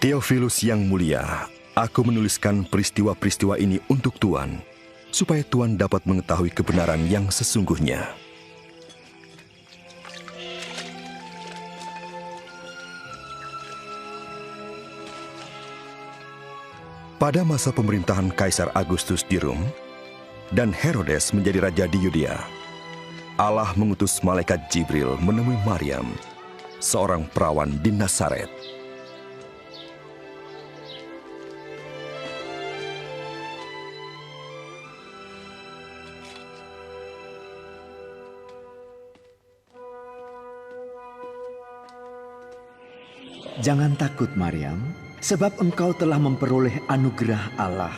Theophilus yang mulia, aku menuliskan peristiwa-peristiwa ini untuk Tuan, supaya Tuan dapat mengetahui kebenaran yang sesungguhnya. Pada masa pemerintahan Kaisar Agustus di Rom, dan Herodes menjadi raja di Yudea, Allah mengutus malaikat Jibril menemui Maryam, seorang perawan di Nazaret. Jangan takut, Maryam, sebab engkau telah memperoleh anugerah Allah.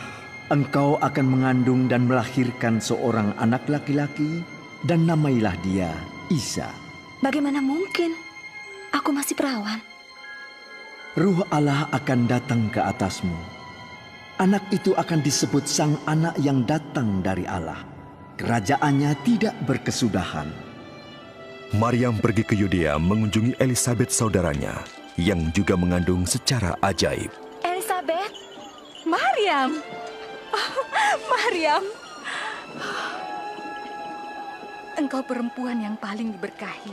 Engkau akan mengandung dan melahirkan seorang anak laki-laki, dan namailah dia Isa. Bagaimana mungkin? Aku masih perawan. Ruh Allah akan datang ke atasmu. Anak itu akan disebut Sang Anak yang datang dari Allah. Kerajaannya tidak berkesudahan. Maryam pergi ke Yudea mengunjungi Elisabet saudaranya, yang juga mengandung secara ajaib. Elisabet? Maryam! Maryam! Engkau perempuan yang paling diberkahi.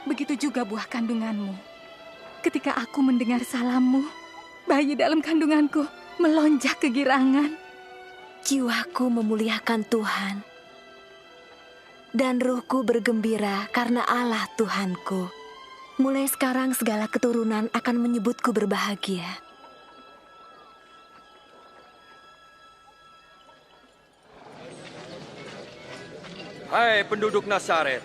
Begitu juga buah kandunganmu. Ketika aku mendengar salammu, bayi dalam kandunganku melonjak kegirangan. Jiwaku memuliakan Tuhan, dan ruhku bergembira karena Allah Tuhanku. Mulai sekarang segala keturunan akan menyebutku berbahagia. Hai penduduk Nazaret,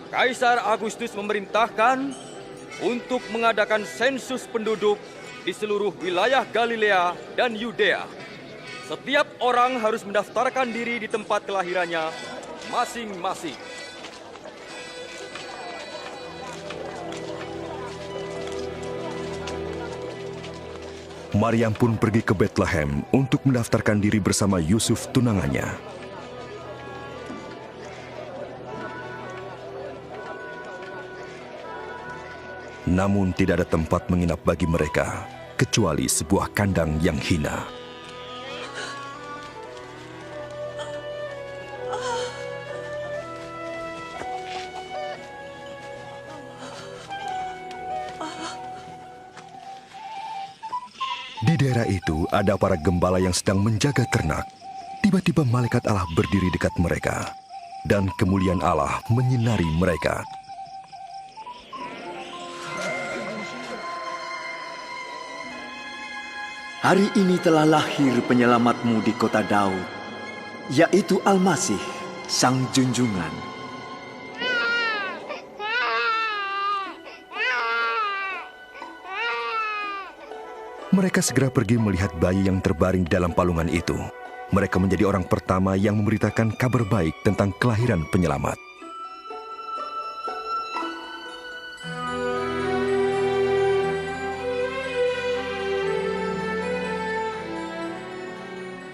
Kaisar Agustus memerintahkan untuk mengadakan sensus penduduk di seluruh wilayah Galilea dan Yudea. Setiap orang harus mendaftarkan diri di tempat kelahirannya masing-masing. Maryam pun pergi ke Bethlehem untuk mendaftarkan diri bersama Yusuf tunangannya. Namun tidak ada tempat menginap bagi mereka, kecuali sebuah kandang yang hina. Di daerah itu ada para gembala yang sedang menjaga ternak. Tiba-tiba malaikat Allah berdiri dekat mereka, dan kemuliaan Allah menyinari mereka. Hari ini telah lahir penyelamatmu di kota Daud, yaitu Al-Masih, Sang Junjungan. Mereka segera pergi melihat bayi yang terbaring di dalam palungan itu. Mereka menjadi orang pertama yang memberitakan kabar baik tentang kelahiran penyelamat.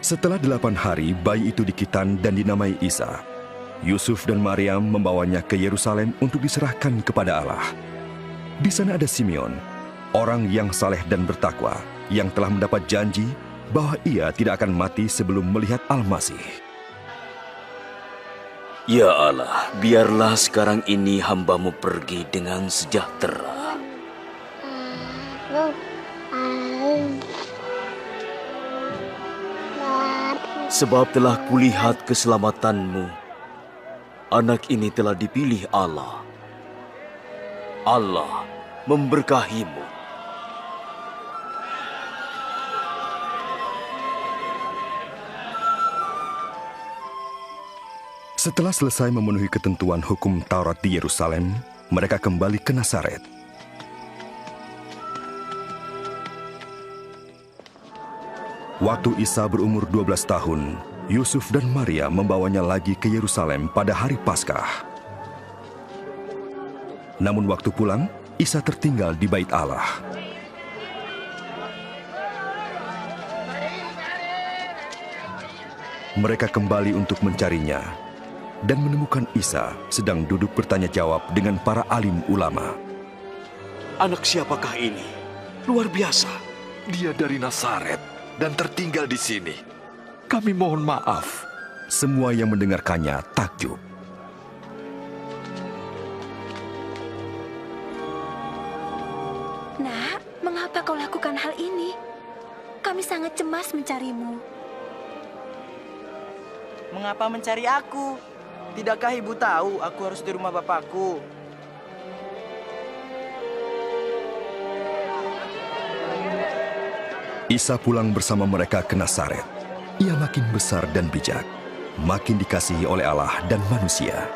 Setelah 8 hari, bayi itu dikitan dan dinamai Isa. Yusuf dan Maryam membawanya ke Yerusalem untuk diserahkan kepada Allah. Di sana ada Simeon, orang yang saleh dan bertakwa, yang telah mendapat janji bahwa ia tidak akan mati sebelum melihat Al-Masih. Ya Allah, biarlah sekarang ini hamba-Mu pergi dengan sejahtera. Sebab telah kulihat keselamatan-Mu. Anak ini telah dipilih Allah. Allah memberkahi-Mu. Setelah selesai memenuhi ketentuan hukum Taurat di Yerusalem, mereka kembali ke Nazaret. Waktu Isa berumur 12 tahun, Yusuf dan Maria membawanya lagi ke Yerusalem pada hari Paskah. Namun waktu pulang, Isa tertinggal di bait Allah. Mereka kembali untuk mencarinya dan menemukan Isa sedang duduk bertanya jawab dengan para alim ulama. Anak siapakah ini? Luar biasa. Dia dari Nazaret dan tertinggal di sini. Kami mohon maaf. Semua yang mendengarkannya takjub. Nak, mengapa kau lakukan hal ini? Kami sangat cemas mencarimu. Mengapa mencari aku? Tidakkah ibu tahu aku harus di rumah bapakku? Isa pulang bersama mereka ke Nazaret. Ia makin besar dan bijak, makin dikasihi oleh Allah dan manusia.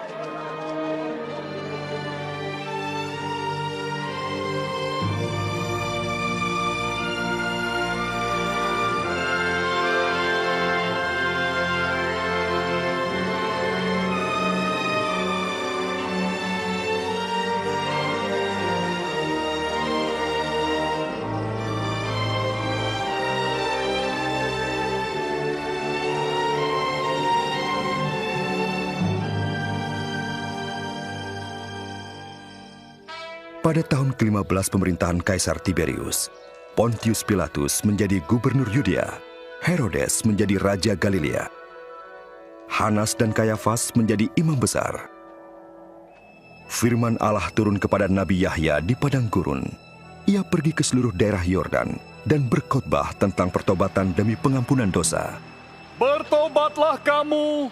Pada tahun ke-15 pemerintahan Kaisar Tiberius, Pontius Pilatus menjadi gubernur Yudea, Herodes menjadi raja Galilea, Hanas dan Kayafas menjadi imam besar. Firman Allah turun kepada Nabi Yahya di padang gurun. Ia pergi ke seluruh daerah Yordan dan berkhotbah tentang pertobatan demi pengampunan dosa. Bertobatlah kamu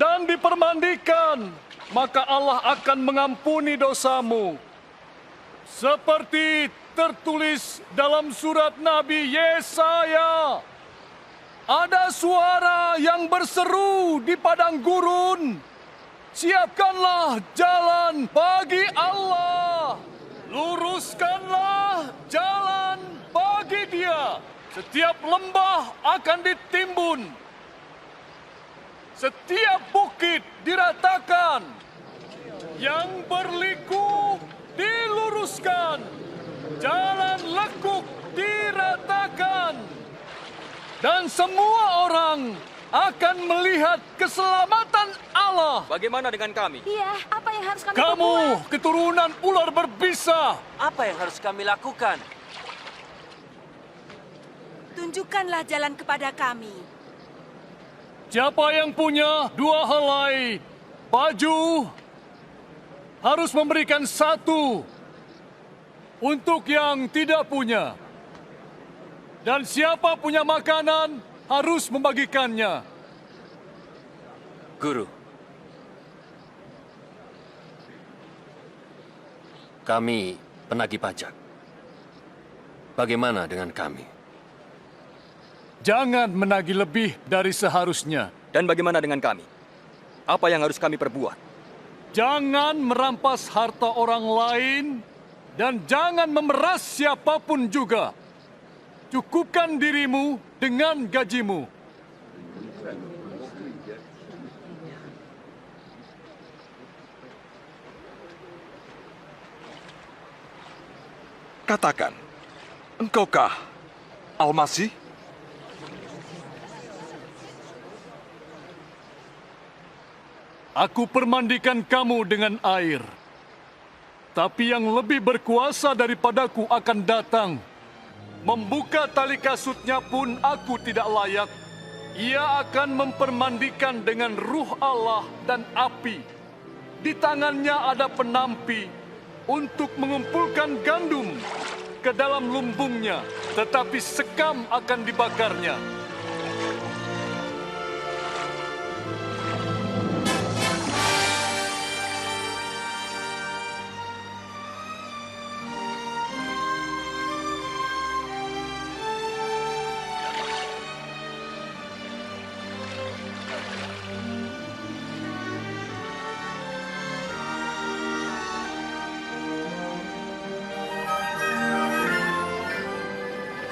dan dipermandikan, maka Allah akan mengampuni dosamu. Seperti tertulis dalam surat Nabi Yesaya, ada suara yang berseru di padang gurun, siapkanlah jalan bagi Allah, luruskanlah jalan bagi Dia. Setiap lembah akan ditimbun, setiap bukit diratakan, yang berliku diluruskan, jalan lekuk diratakan, dan semua orang akan melihat keselamatan Allah. Bagaimana dengan kami? Iya, apa yang harus kami Kamu, perbuat? keturunan ular berbisa. Apa yang harus kami lakukan? Tunjukkanlah jalan kepada kami. Siapa yang punya 2 helai baju harus memberikan 1 untuk yang tidak punya. Dan siapa punya makanan harus membagikannya. Guru, kami penagih pajak. Bagaimana dengan kami? Jangan menagih lebih dari seharusnya. Dan bagaimana dengan kami? Apa yang harus kami perbuat? Jangan merampas harta orang lain dan jangan memeras siapapun juga. Cukupkan dirimu dengan gajimu. Katakan, engkaukah Al-Masih? Aku permandikan kamu dengan air. Tapi yang lebih berkuasa daripadaku akan datang. Membuka tali kasutnya pun aku tidak layak. Ia akan mempermandikan dengan Ruh Allah dan api. Di tangannya ada penampi untuk mengumpulkan gandum ke dalam lumbungnya, tetapi sekam akan dibakarnya.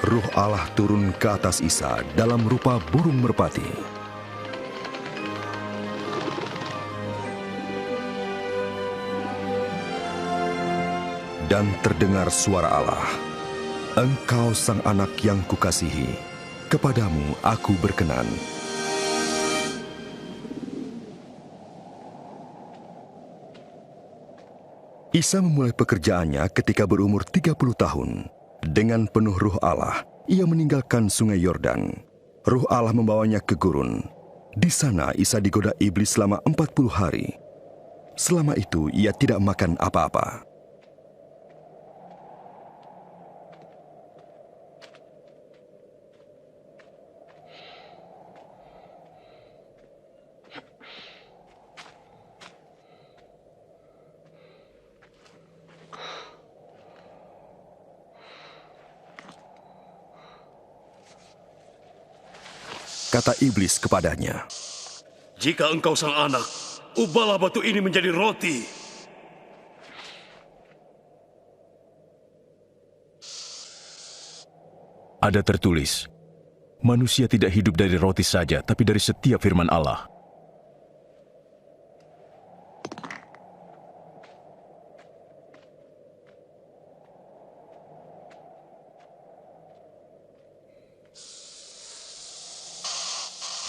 Ruh Allah turun ke atas Isa dalam rupa burung merpati. Dan terdengar suara Allah, "Engkau sang anak yang kukasihi, kepadamu aku berkenan." Isa memulai pekerjaannya ketika berumur 30 tahun. Dengan penuh Ruh Allah, ia meninggalkan sungai Yordan. Ruh Allah membawanya ke gurun. Di sana Isa digoda iblis selama 40 hari. Selama itu ia tidak makan apa-apa. Kata iblis kepadanya, "Jika engkau sang anak, ubahlah batu ini menjadi roti." Ada tertulis, manusia tidak hidup dari roti saja, tapi dari setiap firman Allah.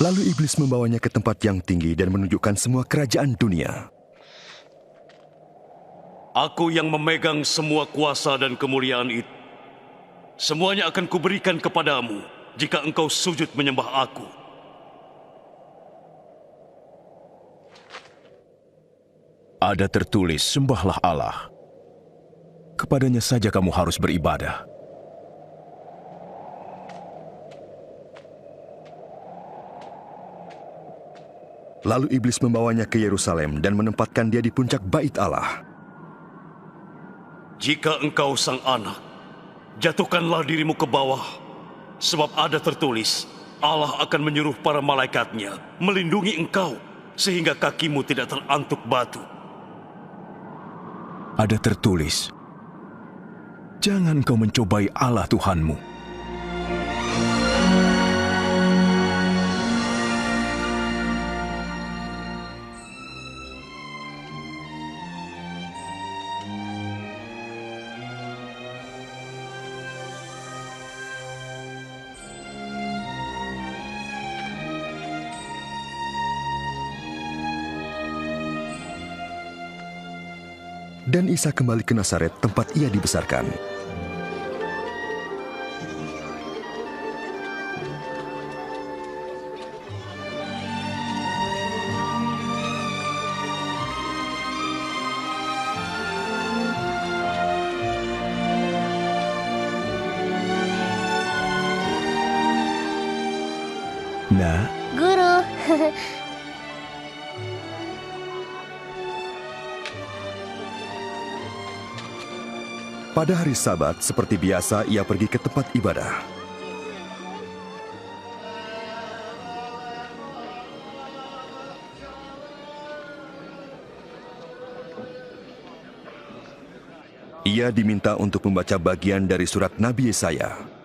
Lalu iblis membawanya ke tempat yang tinggi dan menunjukkan semua kerajaan dunia. Aku yang memegang semua kuasa dan kemuliaan itu. Semuanya akan kuberikan kepadamu jika engkau sujud menyembah aku. Ada tertulis, sembahlah Allah. Kepadanya saja kamu harus beribadah. Lalu iblis membawanya ke Yerusalem dan menempatkan dia di puncak bait Allah. Jika engkau sang anak, jatuhkanlah dirimu ke bawah, sebab ada tertulis, Allah akan menyuruh para malaikatnya melindungi engkau, sehingga kakimu tidak terantuk batu. Ada tertulis, jangan kau mencobai Allah Tuhanmu. Dan Isa kembali ke Nazaret, tempat ia dibesarkan. Nah, Guru. Pada hari Sabat, seperti biasa, ia pergi ke tempat ibadah. Ia diminta untuk membaca bagian dari surat Nabi Yesaya.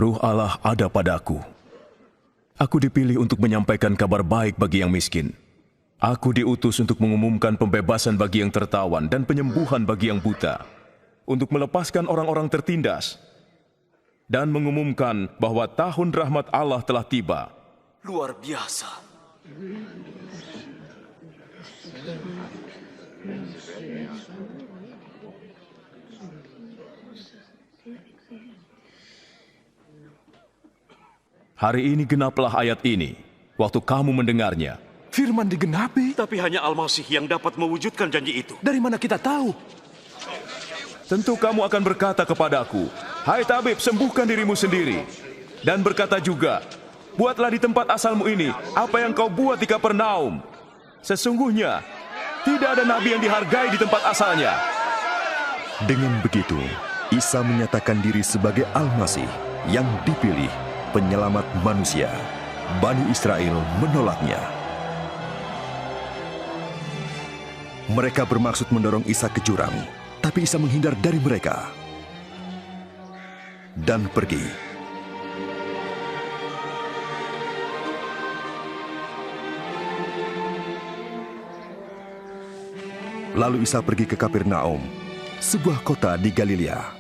Ruh Allah ada padaku. Aku dipilih untuk menyampaikan kabar baik bagi yang miskin. Aku diutus untuk mengumumkan pembebasan bagi yang tertawan dan penyembuhan bagi yang buta, untuk melepaskan orang-orang tertindas, dan mengumumkan bahwa tahun rahmat Allah telah tiba. Luar biasa. Hari ini genaplah ayat ini, waktu kamu mendengarnya. Firman digenapi? Tapi hanya Al-Masih yang dapat mewujudkan janji itu. Dari mana kita tahu? Tentu kamu akan berkata kepadaku, "Hai tabib, sembuhkan dirimu sendiri." Dan berkata juga, "Buatlah di tempat asalmu ini apa yang kau buat di Kapernaum." Sesungguhnya, tidak ada nabi yang dihargai di tempat asalnya. Dengan begitu, Isa menyatakan diri sebagai Al-Masih yang dipilih, penyelamat manusia. Bani Israel menolaknya. Mereka bermaksud mendorong Isa ke jurang, tapi Isa menghindar dari mereka. dan pergi. Lalu Isa pergi ke Kapernaum, sebuah kota di Galilea.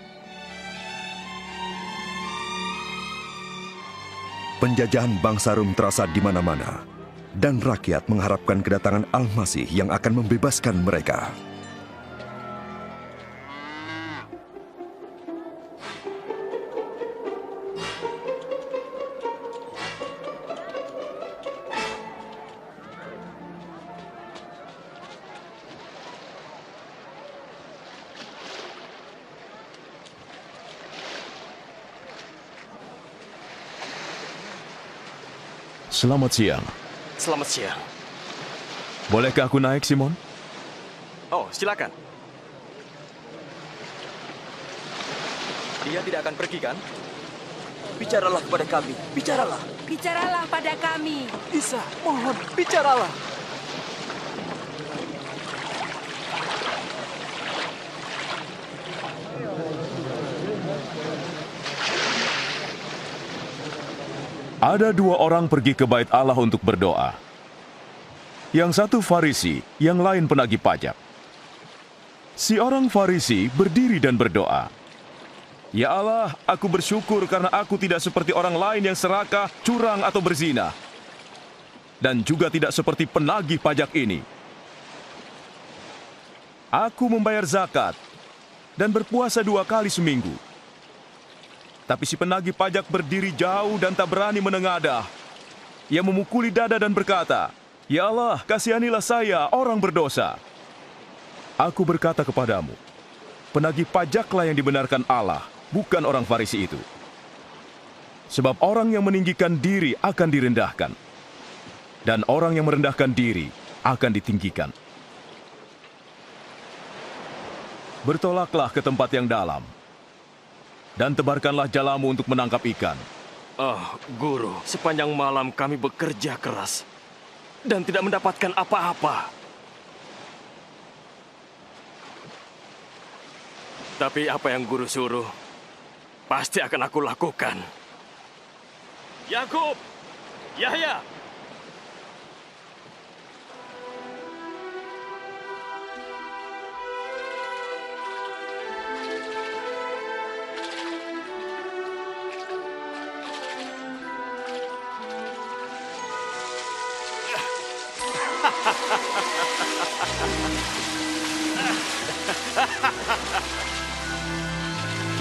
Penjajahan bangsa Rom terasa di mana-mana, dan rakyat mengharapkan kedatangan Al-Masih yang akan membebaskan mereka. Selamat siang. Selamat siang. Bolehkah aku naik, Simon? Oh, silakan. Dia tidak akan pergi, kan? Bicaralah kepada kami. Bicaralah. Bicaralah pada kami. Isa, mohon, bicaralah. Ada dua orang pergi ke bait Allah untuk berdoa. Yang satu Farisi, yang lain penagih pajak. Si orang Farisi berdiri dan berdoa, "Ya Allah, aku bersyukur karena aku tidak seperti orang lain yang serakah, curang atau berzina. Dan juga tidak seperti penagih pajak ini. Aku membayar zakat dan berpuasa 2 kali seminggu." Tapi si penagih pajak berdiri jauh dan tak berani menengadah. Ia memukuli dada dan berkata, "Ya Allah, kasihanilah saya, orang berdosa." Aku berkata kepadamu, penagih pajaklah yang dibenarkan Allah, bukan orang Farisi itu. Sebab orang yang meninggikan diri akan direndahkan, dan orang yang merendahkan diri akan ditinggikan. Bertolaklah ke tempat yang dalam, dan tebarkanlah jalamu untuk menangkap ikan. Guru, sepanjang malam kami bekerja keras dan tidak mendapatkan apa-apa. Tapi apa yang guru suruh, pasti akan aku lakukan. Yakub, Yahya.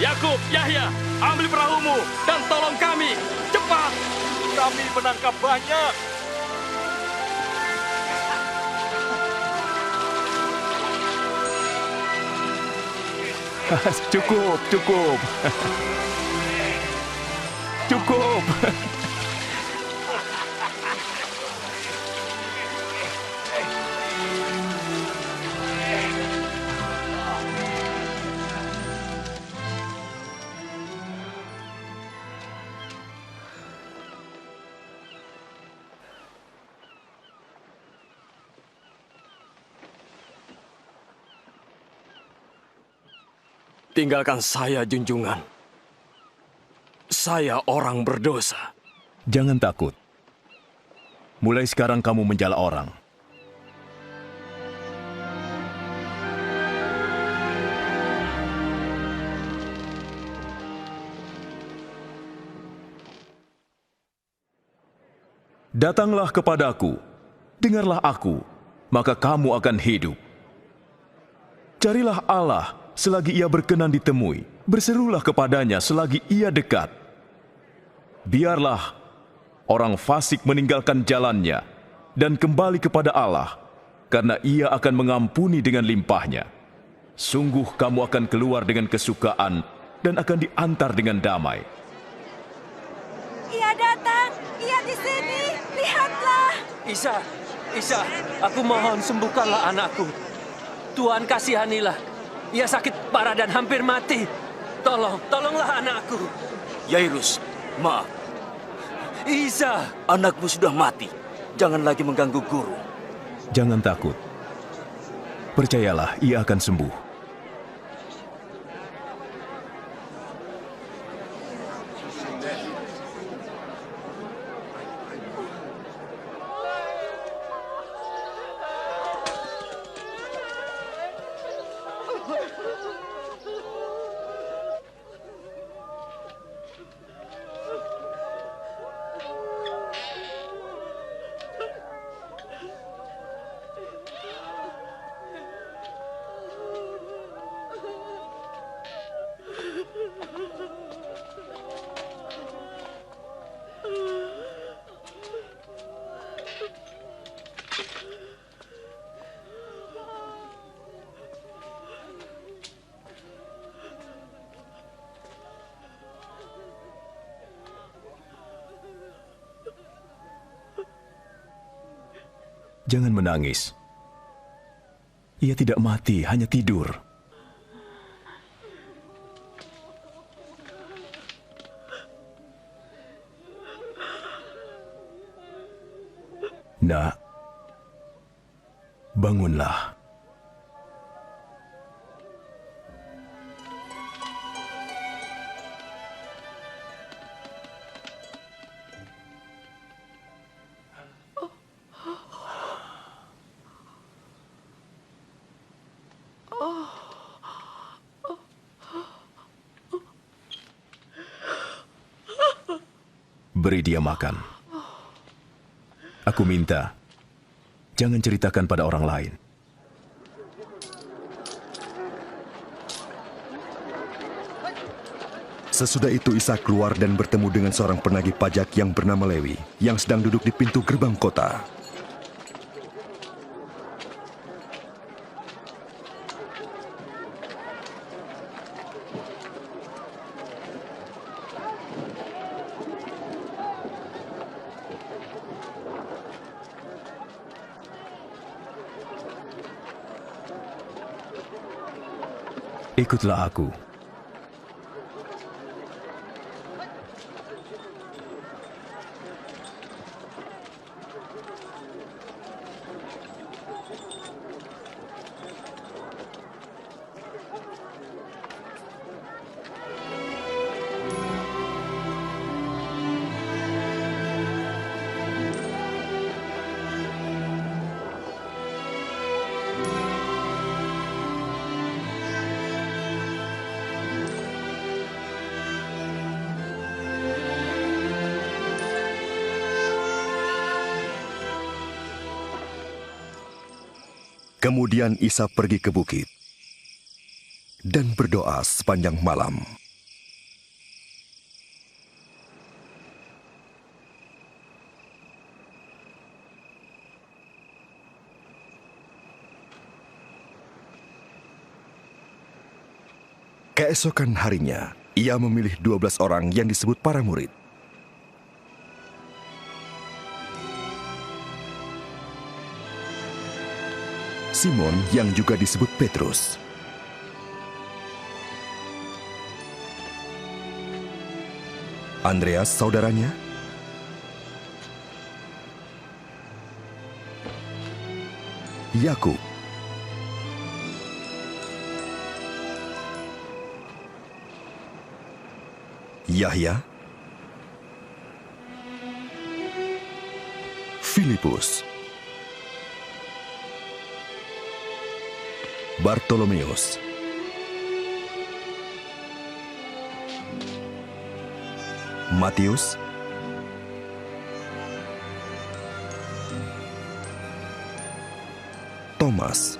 Yakub, Yahya, ambil perahumu dan tolong kami. Cepat! Kami menangkap banyak. Cukup. Cukup. Tinggalkan saya, junjungan. Saya orang berdosa. Jangan takut. Mulai sekarang kamu menjala orang. Datanglah kepadaku, dengarlah aku, maka kamu akan hidup. Carilah Allah selagi ia berkenan ditemui, berserulah kepadanya selagi ia dekat. Biarlah orang fasik meninggalkan jalannya dan kembali kepada Allah, karena ia akan mengampuni dengan limpahnya. Sungguh kamu akan keluar dengan kesukaan dan akan diantar dengan damai. Ia datang, ia di sini, lihatlah. Isa, aku mohon sembuhkanlah anakku. Tuhan kasihanilah. Ia sakit parah dan hampir mati. Tolonglah anakku. Yairus, maaf. Isa, anakmu sudah mati. Jangan lagi mengganggu guru. Jangan takut. Percayalah, ia akan sembuh. Jangan menangis. Ia tidak mati, hanya tidur. Nak, bangunlah. Beri dia makan. Aku minta, jangan ceritakan pada orang lain. Sesudah itu Isa keluar dan bertemu dengan seorang penagih pajak yang bernama Lewi, yang sedang duduk di pintu gerbang kota. Ikutlah aku. Kemudian Isa pergi ke bukit dan berdoa sepanjang malam. Keesokan harinya, ia memilih 12 orang yang disebut para murid. Simon yang juga disebut Petrus, Andreas saudaranya, Yakub, Yahya, Filipus, Bartolomeus, Matius, Thomas,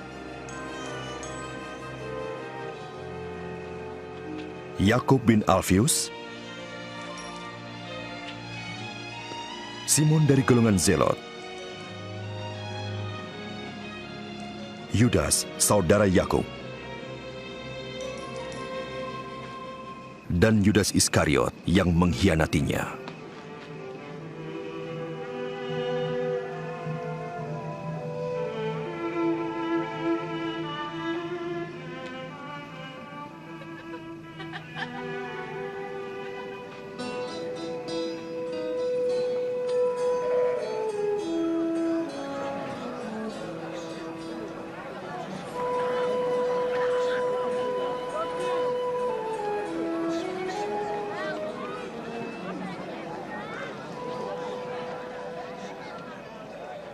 Yakub bin Alfius, Simon dari golongan Zelot, Yudas, saudara Yakub, dan Yudas Iskariot yang mengkhianatinya.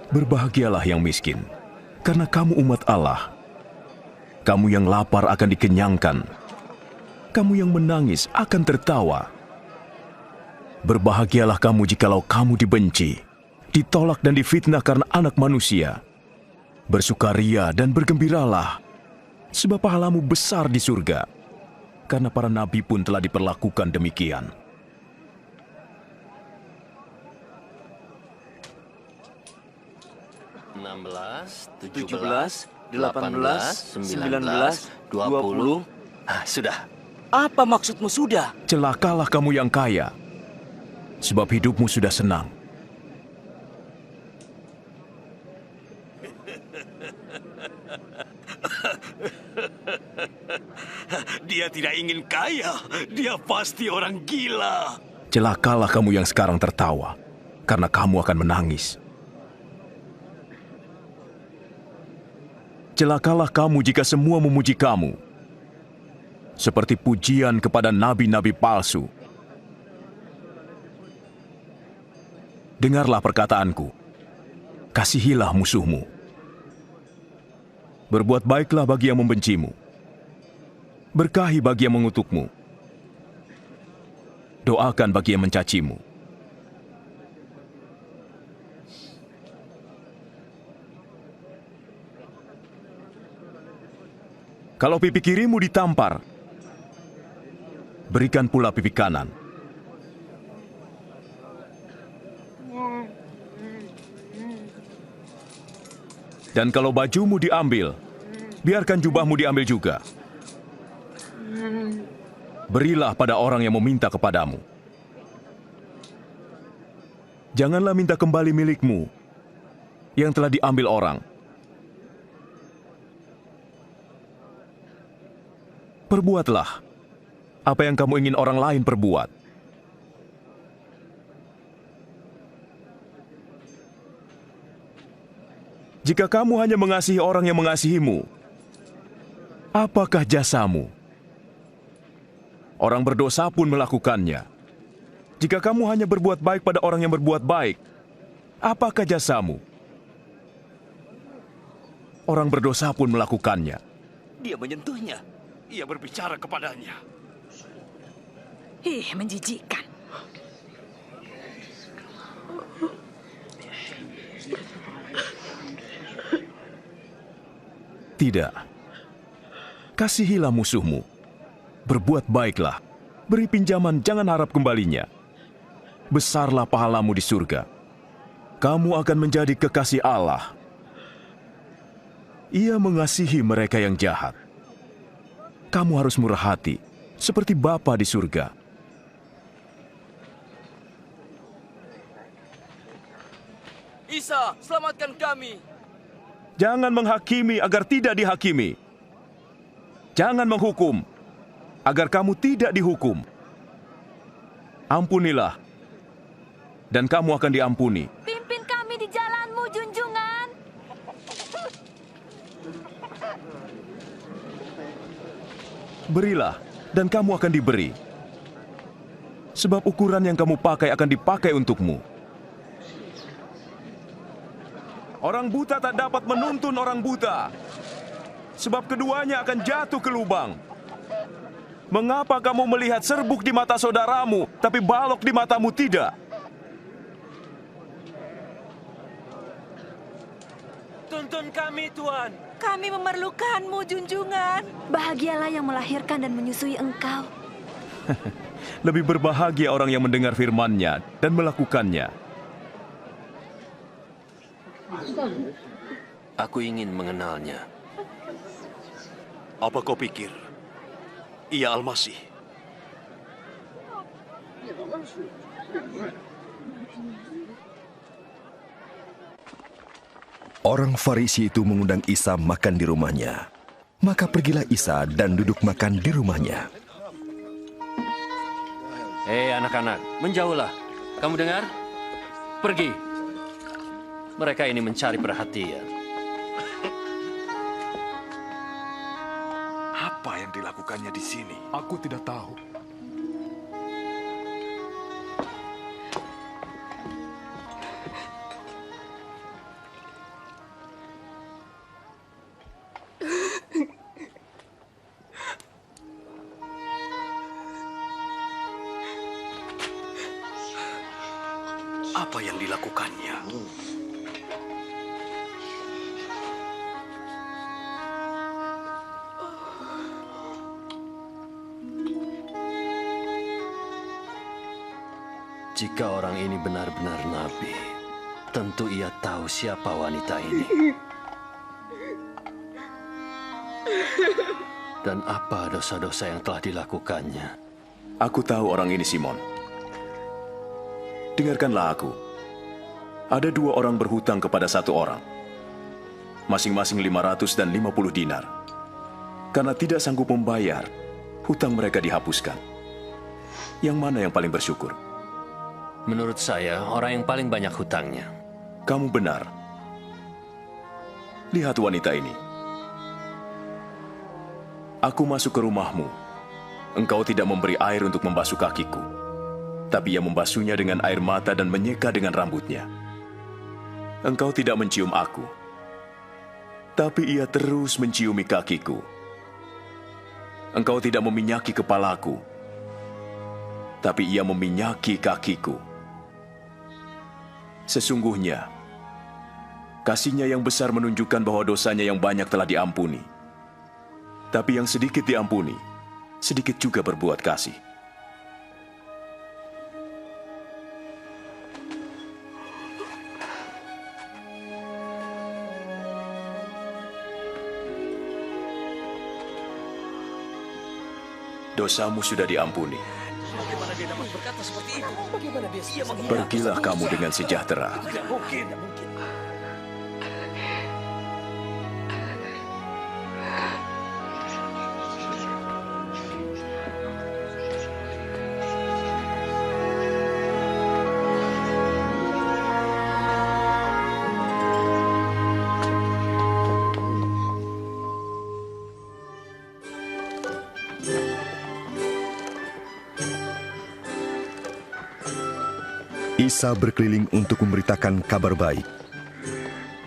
Berbahagialah yang miskin, karena kamu umat Allah. Kamu yang lapar akan dikenyangkan. Kamu yang menangis akan tertawa. Berbahagialah kamu jikalau kamu dibenci, ditolak dan difitnah karena anak manusia. Bersukaria dan bergembiralah, sebab pahalamu besar di surga. Karena para nabi pun telah diperlakukan demikian. Tujuh belas, 18, 19, 20. Sudah. Apa maksudmu sudah? Celakalah kamu yang kaya, sebab hidupmu sudah senang. tidak ingin kaya. Dia pasti orang gila. Celakalah kamu yang sekarang tertawa, karena kamu akan menangis. Celakalah kamu jika semua memuji kamu, seperti pujian kepada nabi-nabi palsu. Dengarlah perkataanku, kasihilah musuhmu. Berbuat baiklah bagi yang membencimu. Berkahi bagi yang mengutukmu. Doakan bagi yang mencacimu. Kalau pipi kirimu ditampar, berikan pula pipi kanan. Dan kalau bajumu diambil, biarkan jubahmu diambil juga. Berilah pada orang yang meminta kepadamu. Janganlah minta kembali milikmu yang telah diambil orang. Perbuatlah apa yang kamu ingin orang lain perbuat. Jika kamu hanya mengasihi orang yang mengasihimu, apakah jasamu? Orang berdosa pun melakukannya. Jika kamu hanya berbuat baik pada orang yang berbuat baik, apakah jasamu? Orang berdosa pun melakukannya. Dia menyentuhnya. Ia berbicara kepadanya. Ih, menjijikkan. Tidak. Kasihilah musuhmu. Berbuat baiklah. Beri pinjaman, jangan harap kembalinya. Besarlah pahalamu di surga. Kamu akan menjadi kekasih Allah. Ia mengasihi mereka yang jahat. Kamu harus murah hati, seperti Bapa di surga. Isa, selamatkan kami. Jangan menghakimi agar tidak dihakimi. Jangan menghukum agar kamu tidak dihukum. Ampunilah, dan kamu akan diampuni. Pimpin kami di jalanmu, junjungan. Berilah, dan kamu akan diberi. Sebab ukuran yang kamu pakai akan dipakai untukmu. Orang buta tak dapat menuntun orang buta, sebab keduanya akan jatuh ke lubang. Mengapa kamu melihat serbuk di mata saudaramu, tapi balok di matamu tidak? Tuntun kami, Tuan. Kami memerlukanmu, junjungan. Bahagialah yang melahirkan dan menyusui engkau. Lebih berbahagia orang yang mendengar firman-Nya dan melakukannya. Aku ingin mengenalnya. Apa kau pikir? Ia Al-Masih. Orang Farisi itu mengundang Isa makan di rumahnya. Maka pergilah Isa dan duduk makan di rumahnya. Hei anak-anak, menjauhlah. Kamu dengar? Pergi. Mereka ini mencari perhatian. Apa yang dilakukannya di sini? Aku tidak tahu. Apa yang dilakukannya? Jika orang ini benar-benar nabi, tentu ia tahu siapa wanita ini. Dan apa dosa-dosa yang telah dilakukannya. Aku tahu orang ini, Simon. Dengarkanlah aku. Ada 2 orang berhutang kepada 1 orang. Masing-masing 500 dan 50 dinar. Karena tidak sanggup membayar, hutang mereka dihapuskan. Yang mana yang paling bersyukur? Menurut saya, orang yang paling banyak hutangnya. Kamu benar. Lihat wanita ini. Aku masuk ke rumahmu. Engkau tidak memberi air untuk membasuh kakiku. Tapi ia membasuhnya dengan air mata dan menyeka dengan rambutnya. Engkau tidak mencium aku. Tapi ia terus menciumi kakiku. Engkau tidak meminyaki kepalaku. Tapi ia meminyaki kakiku. Sesungguhnya, kasihnya yang besar menunjukkan bahwa dosanya yang banyak telah diampuni. Tapi yang sedikit diampuni, sedikit juga berbuat kasih. Dosamu sudah diampuni. Bagaimana dia dapat berkata seperti itu? Bagaimana dia Pergilah kamu dengan sejahtera. Tidak mungkin, tidak mungkin. Isa berkeliling untuk memberitakan kabar baik.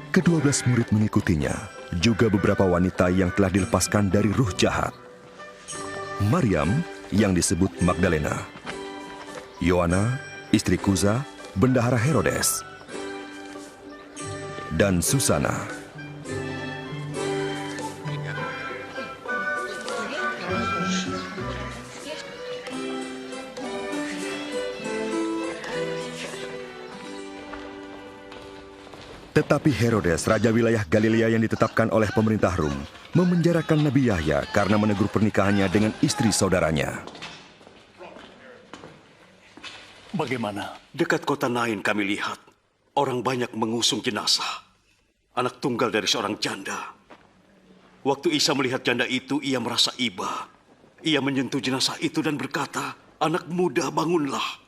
Ke-12 murid mengikutinya, juga beberapa wanita yang telah dilepaskan dari ruh jahat. Maryam, yang disebut Magdalena. Yohana, istri Kuza, bendahara Herodes. Dan Susana. Tetapi Herodes, raja wilayah Galilea yang ditetapkan oleh pemerintah Rom, memenjarakan Nabi Yahya karena menegur pernikahannya dengan istri saudaranya. Bagaimana? Dekat kota Nain kami lihat, orang banyak mengusung jenazah. Anak tunggal dari seorang janda. Waktu Isa melihat janda itu, ia merasa iba. Ia menyentuh jenazah itu dan berkata, "Anak muda, bangunlah."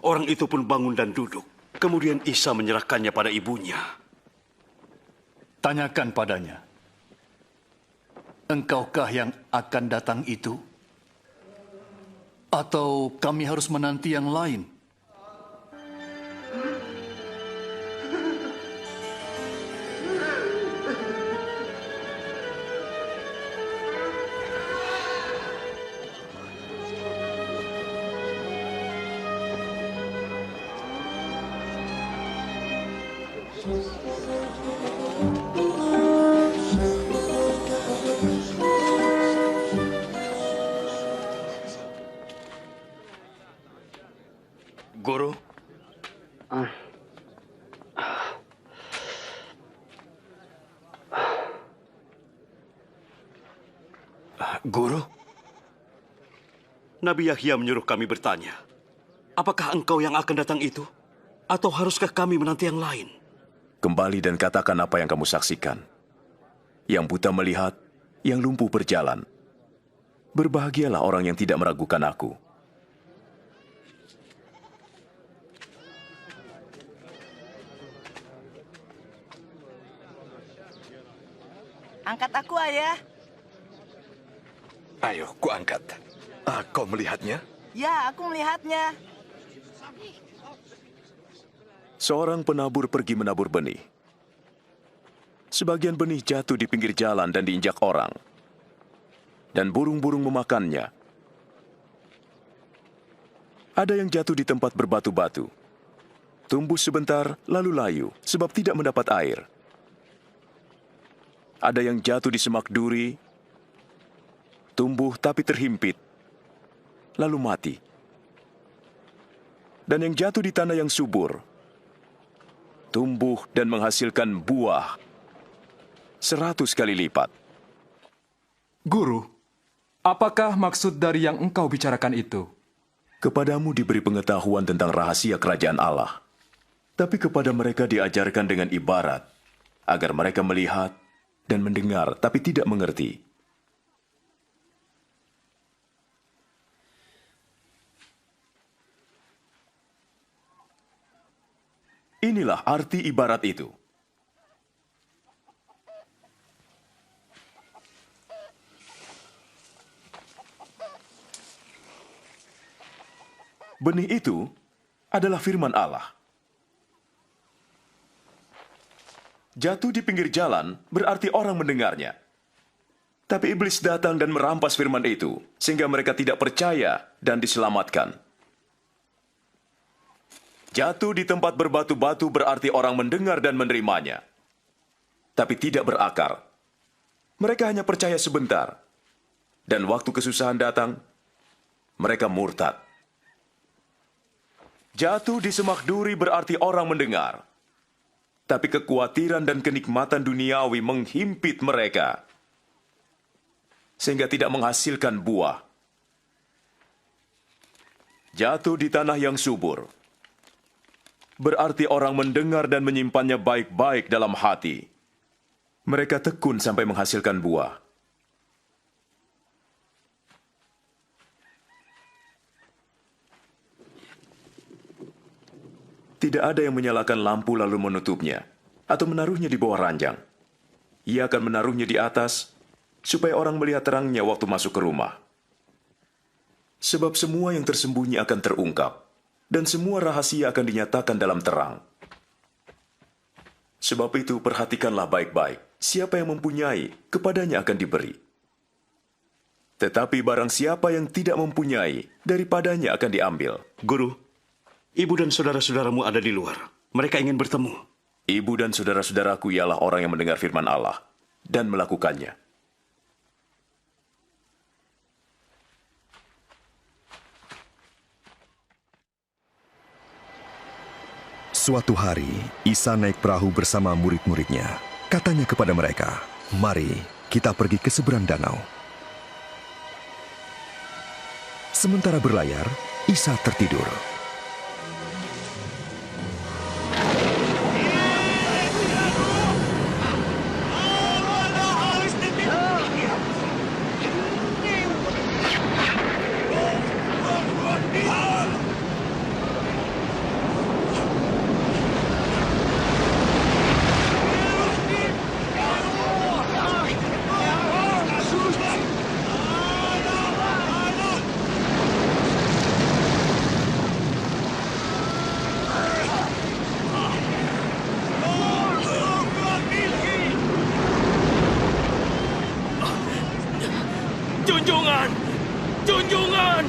Orang itu pun bangun dan duduk. Kemudian Isa menyerahkannya pada ibunya. Tanyakan padanya, engkaukah yang akan datang itu? Atau kami harus menanti yang lain? Guru? Guru? Nabi Yahya menyuruh kami bertanya, apakah engkau yang akan datang itu? Atau haruskah kami menanti yang lain? Kembali dan katakan apa yang kamu saksikan. Yang buta melihat, yang lumpuh berjalan. Berbahagialah orang yang tidak meragukan aku. Angkat aku, Ayah. Ayo, ku angkat. Kau melihatnya? Ya, aku melihatnya. Seorang penabur pergi menabur benih. Sebagian benih jatuh di pinggir jalan dan diinjak orang. Dan burung-burung memakannya. Ada yang jatuh di tempat berbatu-batu. Tumbuh sebentar, lalu layu, sebab tidak mendapat air. Ada yang jatuh di semak duri, tumbuh tapi terhimpit, lalu mati. Dan yang jatuh di tanah yang subur, tumbuh dan menghasilkan buah 100 kali lipat. Guru, apakah maksud dari yang engkau bicarakan itu? Kepadamu diberi pengetahuan tentang rahasia kerajaan Allah. Tapi kepada mereka diajarkan dengan ibarat, agar mereka melihat dan mendengar, tapi tidak mengerti. Inilah arti ibarat itu. Benih itu adalah firman Allah. Jatuh di pinggir jalan berarti orang mendengarnya. Tapi iblis datang dan merampas firman itu, sehingga mereka tidak percaya dan diselamatkan. Jatuh di tempat berbatu-batu berarti orang mendengar dan menerimanya, tapi tidak berakar. Mereka hanya percaya sebentar, dan waktu kesusahan datang, mereka murtad. Jatuh di semak duri berarti orang mendengar, tapi kekhawatiran dan kenikmatan duniawi menghimpit mereka, sehingga tidak menghasilkan buah. Jatuh di tanah yang subur, berarti orang mendengar dan menyimpannya baik-baik dalam hati. Mereka tekun sampai menghasilkan buah. Tidak ada yang menyalakan lampu lalu menutupnya, atau menaruhnya di bawah ranjang. Ia akan menaruhnya di atas, supaya orang melihat terangnya waktu masuk ke rumah. Sebab semua yang tersembunyi akan terungkap, dan semua rahasia akan dinyatakan dalam terang. Sebab itu perhatikanlah baik-baik, siapa yang mempunyai, kepadanya akan diberi. Tetapi barang siapa yang tidak mempunyai, daripadanya akan diambil. Guru, ibu dan saudara-saudaramu ada di luar. Mereka ingin bertemu. Ibu dan saudara-saudaraku ialah orang yang mendengar firman Allah dan melakukannya. Suatu hari, Isa naik perahu bersama murid-muridnya. Katanya kepada mereka, "Mari kita pergi ke seberang danau." Sementara berlayar, Isa tertidur. Junjungan! Junjungan!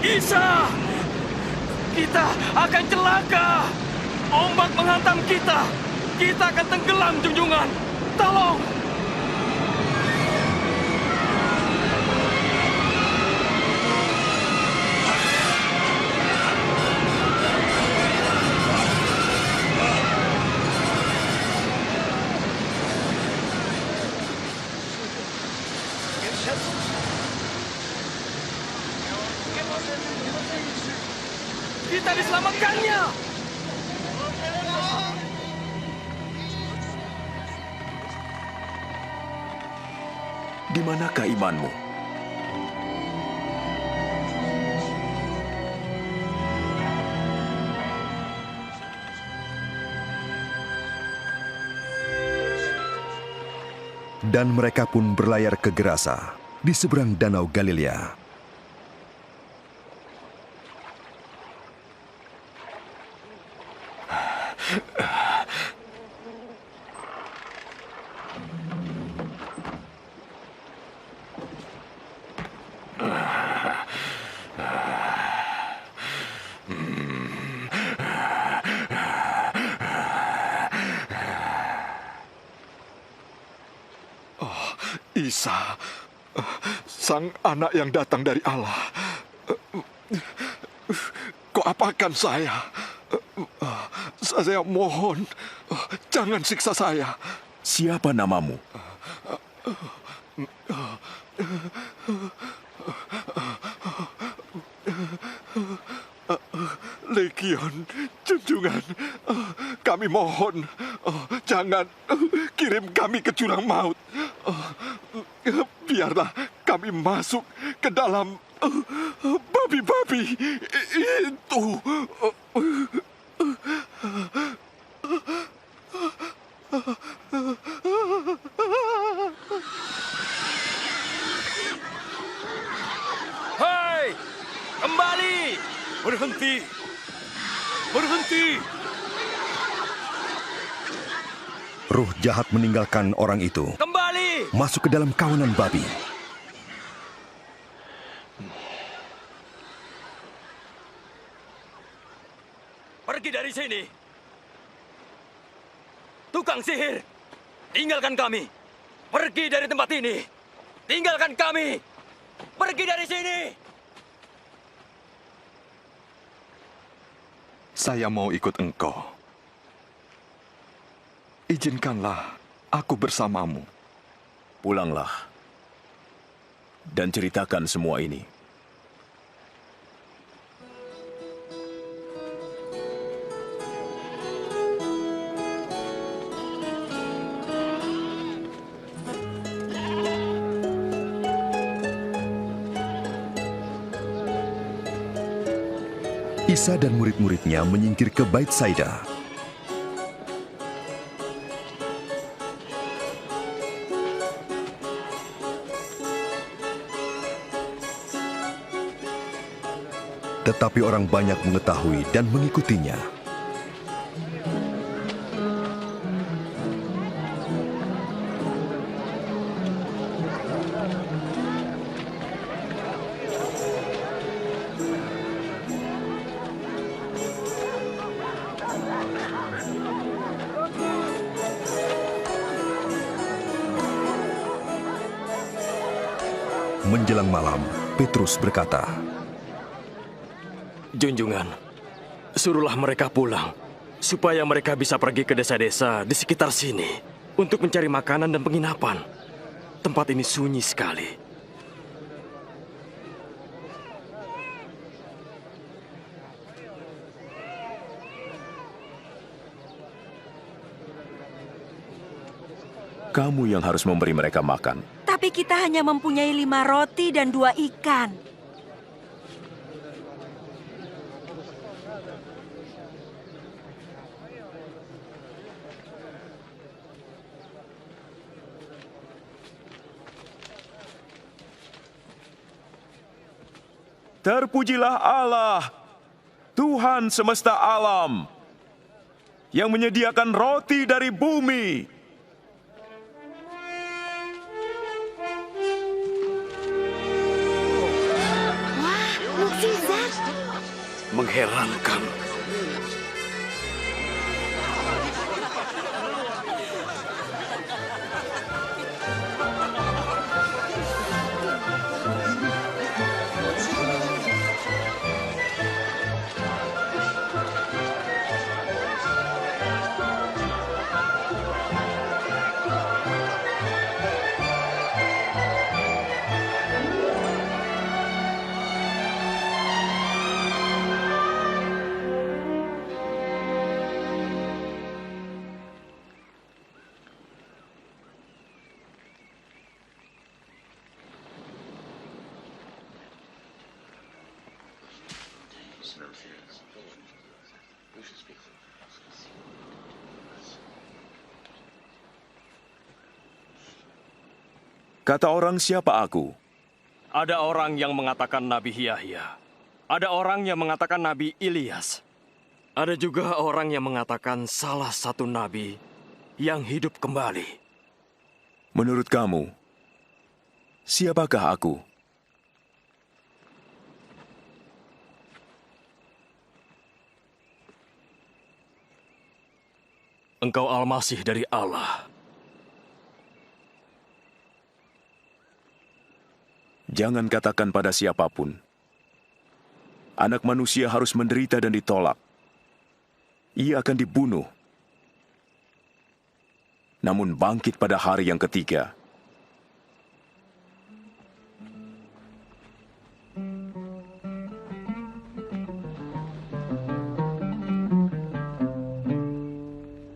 Isa! Kita akan celaka! Ombak menghantam kita! Kita akan tenggelam, Junjungan! Tolong! Kita diselamatkannya! Di manakah imanmu? Dan mereka pun berlayar ke Gerasa, di seberang danau Galilea. Isa, sang anak yang datang dari Allah. Kau apakan saya? Saya mohon, jangan siksa saya. Siapa namamu? Legion, junjungan, kami mohon, jangan kirim kami ke jurang maut. Biarlah kami masuk ke dalam babi-babi itu. Hei! Kembali! Berhenti! Berhenti! Ruh jahat meninggalkan orang itu. Kembali! Masuk ke dalam kawanan babi. Pergi dari sini! Tukang sihir! Tinggalkan kami! Pergi dari tempat ini! Tinggalkan kami! Pergi dari sini! Saya mau ikut engkau. Izinkanlah aku bersamamu. Pulanglah dan ceritakan semua ini. Isa dan murid-muridnya menyingkir ke Bait Saida. Tetapi orang banyak mengetahui dan mengikutinya. Menjelang malam, Petrus berkata, Junjungan, suruhlah mereka pulang, supaya mereka bisa pergi ke desa-desa di sekitar sini untuk mencari makanan dan penginapan. Tempat ini sunyi sekali. Kamu yang harus memberi mereka makan. Tapi kita hanya mempunyai 5 roti dan 2 ikan. Terpujilah Allah, Tuhan semesta alam, yang menyediakan roti dari bumi. Wah, mukjizat! Mengherankan. Kata orang, siapa aku? Ada orang yang mengatakan Nabi Yahya. Ada orang yang mengatakan Nabi Ilyas. Ada juga orang yang mengatakan salah satu nabi yang hidup kembali. Menurut kamu, siapakah aku? Engkau Al-Masih dari Allah. Jangan katakan pada siapapun. Anak manusia harus menderita dan ditolak. Ia akan dibunuh. Namun bangkit pada hari yang ketiga.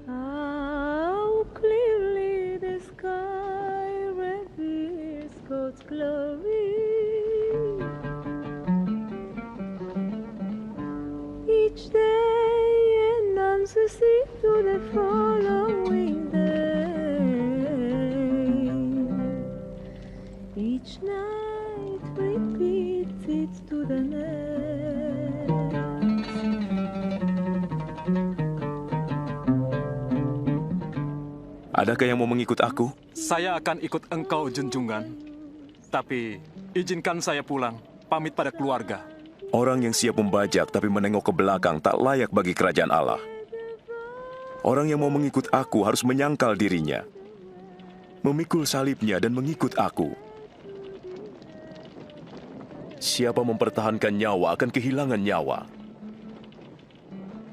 How clearly the sky reveals God's glory. Each day to see to the following day. Each night repeats it to the next. Adakah yang mau mengikut aku? Saya akan ikut engkau, junjungan. Tapi izinkan saya pulang, pamit pada keluarga. Orang yang siap membajak tapi menengok ke belakang tak layak bagi kerajaan Allah. Orang yang mau mengikut aku harus menyangkal dirinya, memikul salibnya dan mengikut aku. Siapa mempertahankan nyawa akan kehilangan nyawa.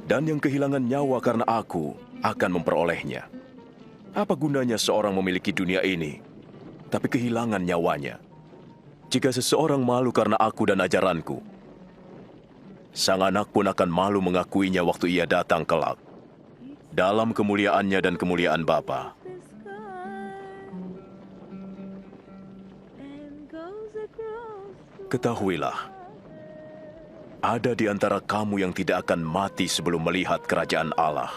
Dan yang kehilangan nyawa karena aku akan memperolehnya. Apa gunanya seorang memiliki dunia ini, tapi kehilangan nyawanya? Jika seseorang malu karena aku dan ajaranku, sang anak pun akan malu mengakuinya waktu ia datang kelak, dalam kemuliaannya dan kemuliaan Bapa. Ketahuilah, ada di antara kamu yang tidak akan mati sebelum melihat kerajaan Allah.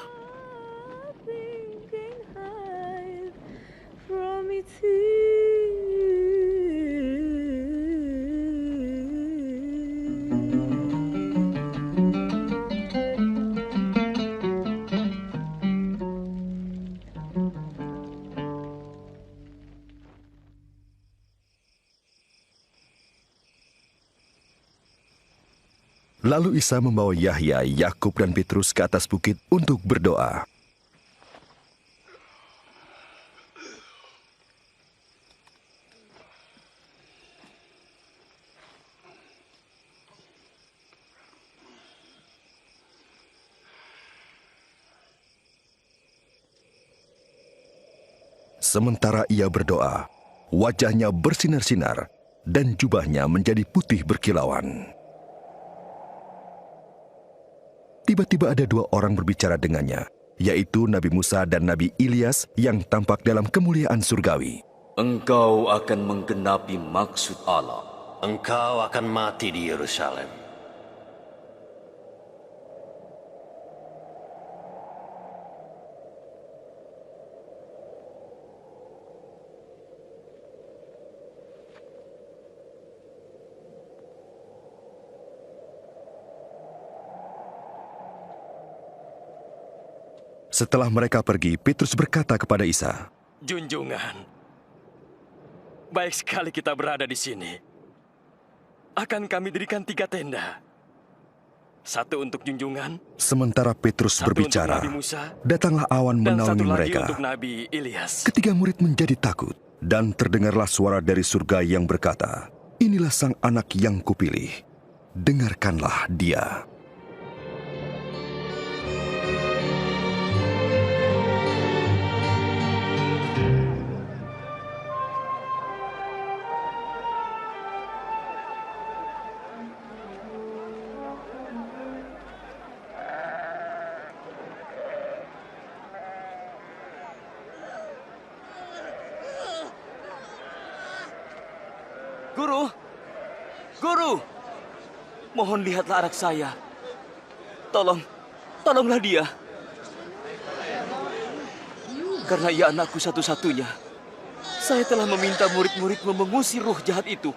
Lalu Isa membawa Yahya, Yakub, dan Petrus ke atas bukit untuk berdoa. Sementara ia berdoa, wajahnya bersinar-sinar dan jubahnya menjadi putih berkilauan. Tiba-tiba ada dua orang berbicara dengannya, yaitu Nabi Musa dan Nabi Ilyas yang tampak dalam kemuliaan surgawi. Engkau akan menggenapi maksud Allah. Engkau akan mati di Yerusalem. Setelah mereka pergi, Petrus berkata kepada Isa, Junjungan, baik sekali kita berada di sini. Akan kami dirikan 3 tenda. 1 untuk junjungan. Sementara Petrus 1 berbicara, untuk Nabi Musa, datanglah awan dan 1 menaungi lagi mereka. untuk Nabi Ilyas. Ketiga murid menjadi takut, dan terdengarlah suara dari surga yang berkata, Inilah sang anak yang kupilih, dengarkanlah dia. Guru! Guru! Mohon lihatlah anak saya. Tolonglah dia. Karena ia anakku satu-satunya. Saya telah meminta murid-muridmu mengusir roh jahat itu.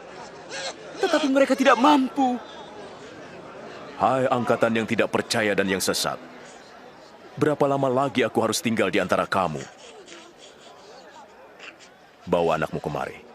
Tetapi mereka tidak mampu. Hai angkatan yang tidak percaya dan yang sesat. Berapa lama lagi aku harus tinggal di antara kamu? Bawa anakmu kemari.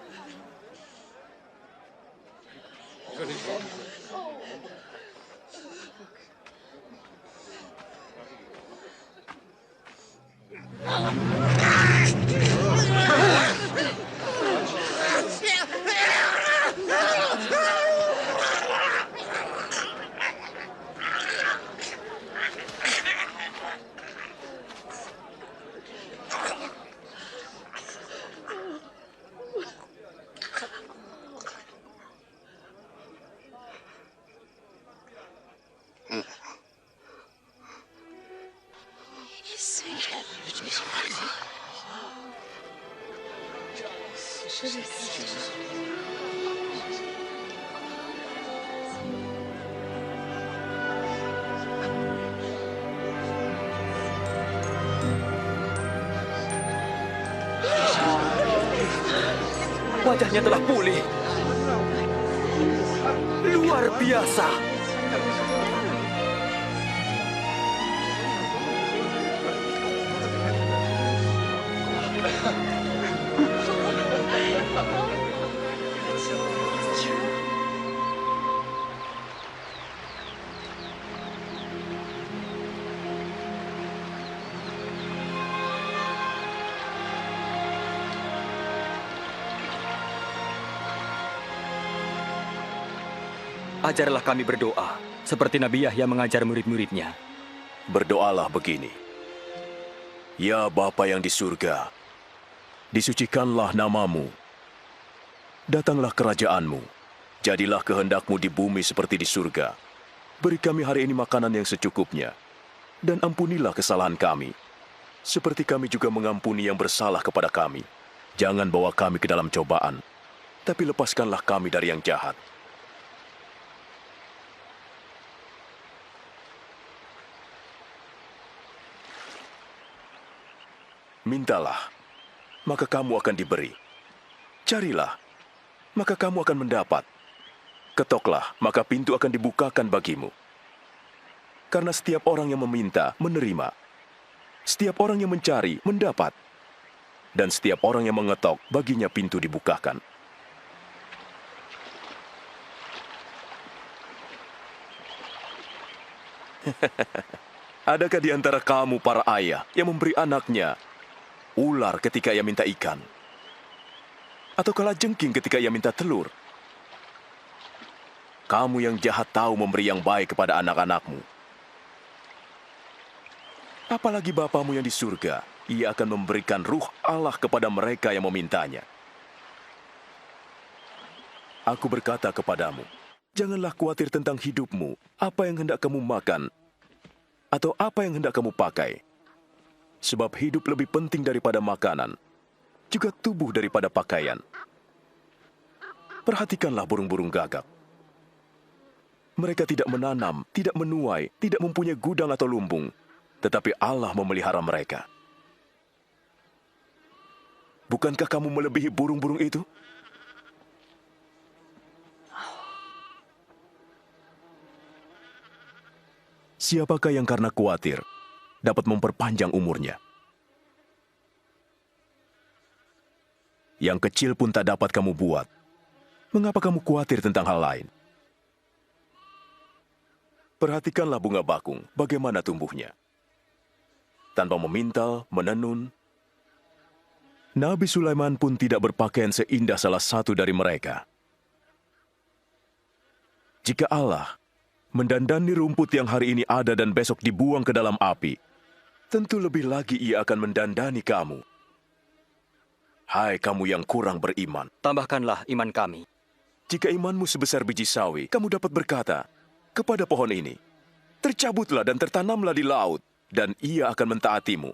Wajahnya telah pulih. Luar biasa. Ajarlah kami berdoa, seperti Nabi Yahya mengajar murid-muridnya. Berdoalah begini. Ya Bapa yang di surga, disucikanlah namamu. Datanglah kerajaanmu. Jadilah kehendakmu di bumi seperti di surga. Beri kami hari ini makanan yang secukupnya. Dan ampunilah kesalahan kami, seperti kami juga mengampuni yang bersalah kepada kami. Jangan bawa kami ke dalam cobaan, tapi lepaskanlah kami dari yang jahat. Mintalah, maka kamu akan diberi. Carilah, maka kamu akan mendapat. Ketoklah, maka pintu akan dibukakan bagimu. Karena setiap orang yang meminta, menerima. Setiap orang yang mencari, mendapat. Dan setiap orang yang mengetok, baginya pintu dibukakan. Adakah di antara kamu para ayah yang memberi anaknya ular ketika ia minta ikan? Atau kalajengking ketika ia minta telur? Kamu yang jahat tahu memberi yang baik kepada anak-anakmu. Apalagi Bapamu yang di surga, ia akan memberikan ruh Allah kepada mereka yang memintanya. Aku berkata kepadamu, janganlah khawatir tentang hidupmu, apa yang hendak kamu makan, atau apa yang hendak kamu pakai. Sebab hidup lebih penting daripada makanan, juga tubuh daripada pakaian. Perhatikanlah burung-burung gagak. Mereka tidak menanam, tidak menuai, tidak mempunyai gudang atau lumbung, tetapi Allah memelihara mereka. Bukankah kamu melebihi burung-burung itu? Siapakah yang karena khawatir dapat memperpanjang umurnya? Yang kecil pun tak dapat kamu buat. Mengapa kamu khawatir tentang hal lain? Perhatikanlah bunga bakung, bagaimana tumbuhnya. Tanpa memintal, menenun. Nabi Sulaiman pun tidak berpakaian seindah salah satu dari mereka. Jika Allah mendandani rumput yang hari ini ada dan besok dibuang ke dalam api, tentu lebih lagi ia akan mendandani kamu. Hai kamu yang kurang beriman. Tambahkanlah iman kami. Jika imanmu sebesar biji sawi, kamu dapat berkata kepada pohon ini, tercabutlah dan tertanamlah di laut, dan ia akan mentaatimu.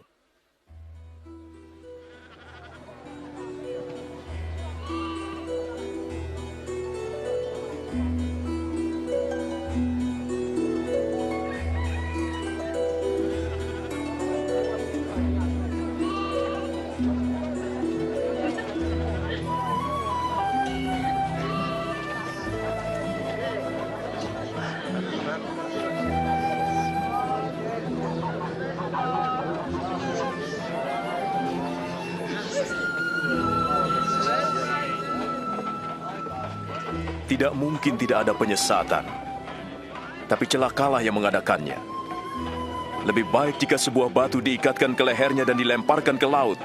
Tidak mungkin tidak ada penyesatan, tapi celakalah yang mengadakannya. Lebih baik jika sebuah batu diikatkan ke lehernya dan dilemparkan ke laut,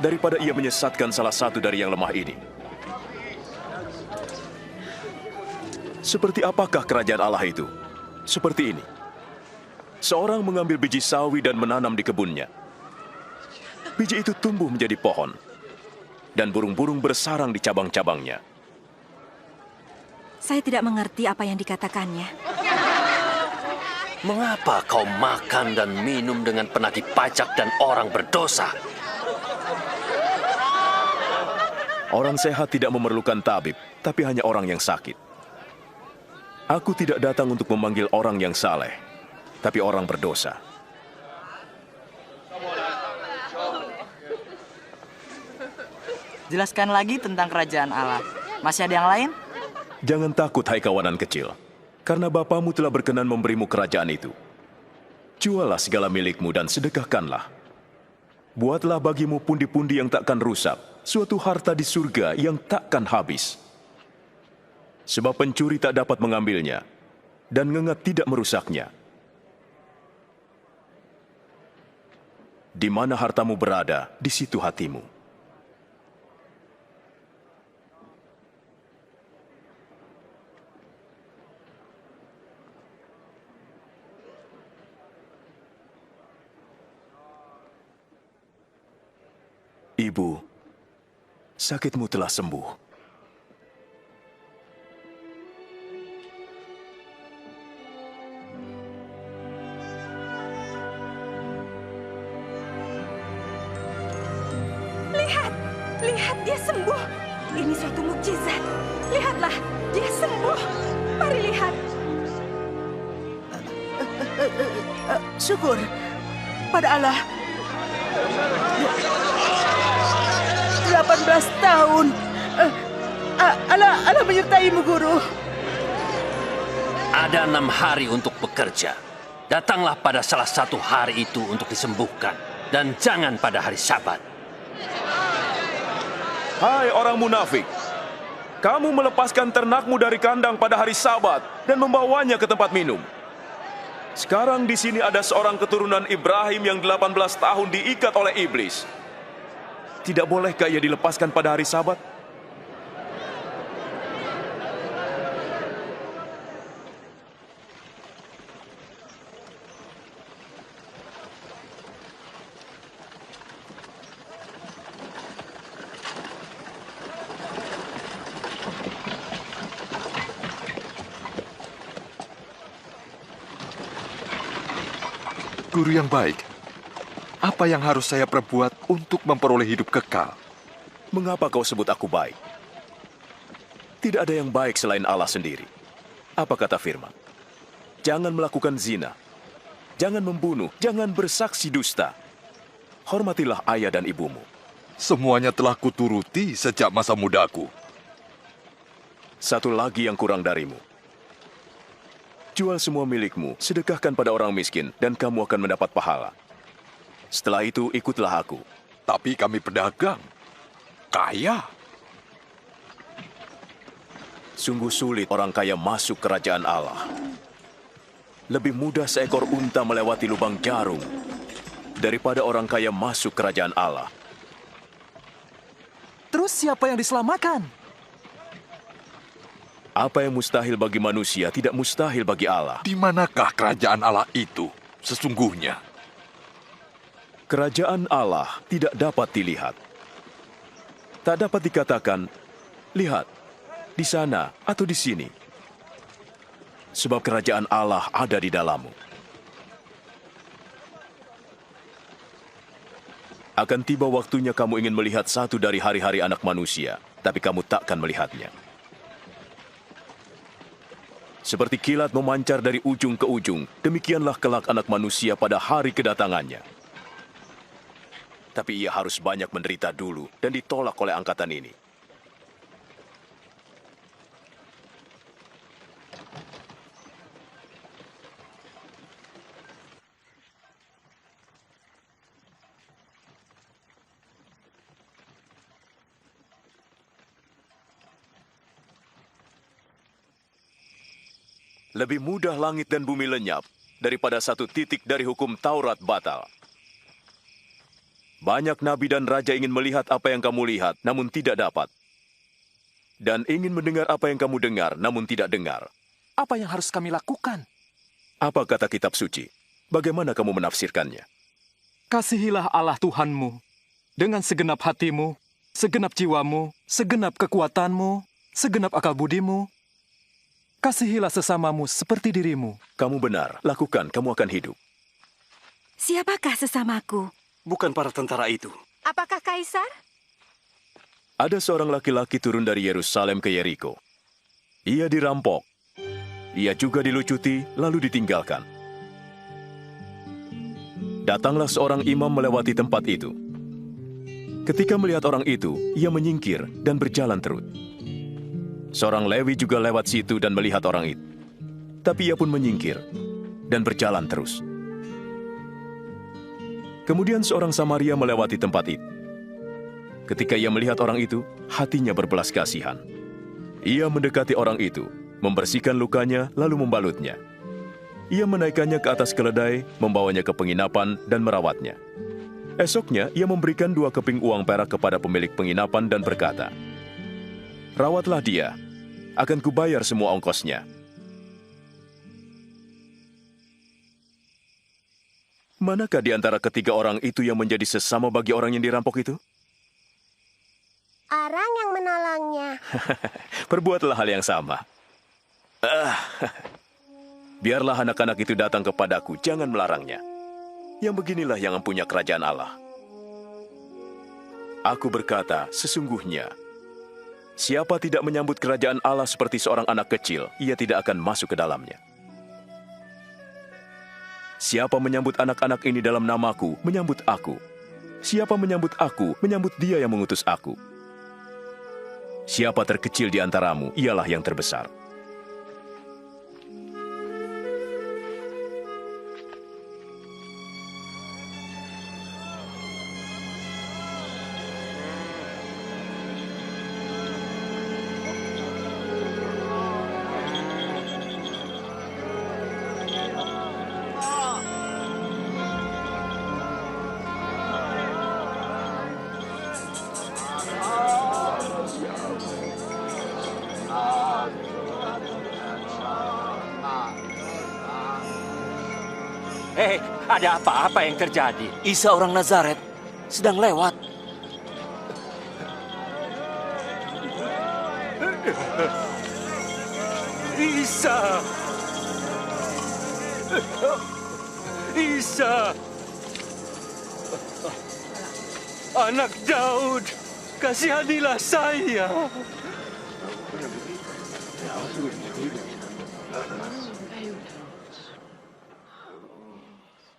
daripada ia menyesatkan salah satu dari yang lemah ini. Seperti apakah kerajaan Allah itu? Seperti ini. Seorang mengambil biji sawi dan menanam di kebunnya. Biji itu tumbuh menjadi pohon, dan burung-burung bersarang di cabang-cabangnya. Saya tidak mengerti apa yang dikatakannya. Mengapa kau makan dan minum dengan penagih pajak dan orang berdosa? Orang sehat tidak memerlukan tabib, tapi hanya orang yang sakit. Aku tidak datang untuk memanggil orang yang saleh, tapi orang berdosa. Jelaskan lagi tentang kerajaan Allah. Masih ada yang lain? Jangan takut, hai kawanan kecil, karena Bapamu telah berkenan memberimu kerajaan itu. Juallah segala milikmu dan sedekahkanlah. Buatlah bagimu pundi-pundi yang takkan rusak, suatu harta di surga yang takkan habis. Sebab pencuri tak dapat mengambilnya, dan ngengat tidak merusaknya. Di mana hartamu berada, di situ hatimu. Ibu, sakitmu telah sembuh. Lihat, dia sembuh. Ini suatu mukjizat. Lihatlah, dia sembuh. Mari lihat. Syukur pada Allah. 18 tahun. Allah menyertaimu, Guru. Ada 6 hari untuk bekerja. Datanglah pada salah satu hari itu untuk disembuhkan. Dan jangan pada hari Sabat. Hai orang munafik, kamu melepaskan ternakmu dari kandang pada hari Sabat dan membawanya ke tempat minum. Sekarang di sini ada seorang keturunan Ibrahim yang 18 tahun diikat oleh iblis. Tidak bolehkah ia dilepaskan pada hari Sabat? Guru yang baik, apa yang harus saya perbuat untuk memperoleh hidup kekal? Mengapa kau sebut aku baik? Tidak ada yang baik selain Allah sendiri. Apa kata firman? Jangan melakukan zina, jangan membunuh, jangan bersaksi dusta. Hormatilah ayah dan ibumu. Semuanya telah kuturuti sejak masa mudaku. Satu lagi yang kurang darimu. Jual semua milikmu, sedekahkan pada orang miskin, dan kamu akan mendapat pahala. Setelah itu, ikutlah aku. Tapi kami pedagang. Kaya. Sungguh sulit orang kaya masuk kerajaan Allah. Lebih mudah seekor unta melewati lubang jarum daripada orang kaya masuk kerajaan Allah. Terus siapa yang diselamatkan? Apa yang mustahil bagi manusia tidak mustahil bagi Allah. Di manakah kerajaan Allah itu sesungguhnya? Kerajaan Allah tidak dapat dilihat. Tak dapat dikatakan, lihat, di sana atau di sini. Sebab kerajaan Allah ada di dalammu. Akan tiba waktunya kamu ingin melihat satu dari hari-hari anak manusia, tapi kamu takkan melihatnya. Seperti kilat memancar dari ujung ke ujung, demikianlah kelak anak manusia pada hari kedatangannya. Tapi ia harus banyak menderita dulu dan ditolak oleh angkatan ini. Lebih mudah langit dan bumi lenyap daripada satu titik dari hukum Taurat batal. Banyak nabi dan raja ingin melihat apa yang kamu lihat, namun tidak dapat. Dan ingin mendengar apa yang kamu dengar, namun tidak dengar. Apa yang harus kami lakukan? Apa kata kitab suci? Bagaimana kamu menafsirkannya? Kasihilah Allah Tuhanmu dengan segenap hatimu, segenap jiwamu, segenap kekuatanmu, segenap akal budimu. Kasihilah sesamamu seperti dirimu. Kamu benar, lakukan, kamu akan hidup. Siapakah sesamaku? Bukan para tentara itu. Apakah Kaisar? Ada seorang laki-laki turun dari Yerusalem ke Yeriko. Ia dirampok. Ia juga dilucuti, lalu ditinggalkan. Datanglah seorang imam melewati tempat itu. Ketika melihat orang itu, ia menyingkir dan berjalan terus. Seorang Lewi juga lewat situ dan melihat orang itu. Tapi ia pun menyingkir dan berjalan terus. Kemudian seorang Samaria melewati tempat itu. Ketika ia melihat orang itu, hatinya berbelas kasihan. Ia mendekati orang itu, membersihkan lukanya, lalu membalutnya. Ia menaikkannya ke atas keledai, membawanya ke penginapan, dan merawatnya. Esoknya, ia memberikan 2 keping uang perak kepada pemilik penginapan dan berkata, "Rawatlah dia, akan kubayar semua ongkosnya." Manakah di antara ketiga orang itu yang menjadi sesama bagi orang yang dirampok itu? Orang yang menolongnya. Perbuatlah hal yang sama. Biarlah anak-anak itu datang kepadaku, jangan melarangnya. Yang beginilah yang mempunyai kerajaan Allah. Aku berkata, sesungguhnya, siapa tidak menyambut kerajaan Allah seperti seorang anak kecil, ia tidak akan masuk ke dalamnya. Siapa menyambut anak-anak ini dalam namaku, menyambut aku. Siapa menyambut aku, menyambut dia yang mengutus aku. Siapa terkecil di antaramu, ialah yang terbesar. Ada apa-apa yang terjadi? Isa orang Nazaret sedang lewat. Isa! Isa! Anak Daud, kasihanilah saya.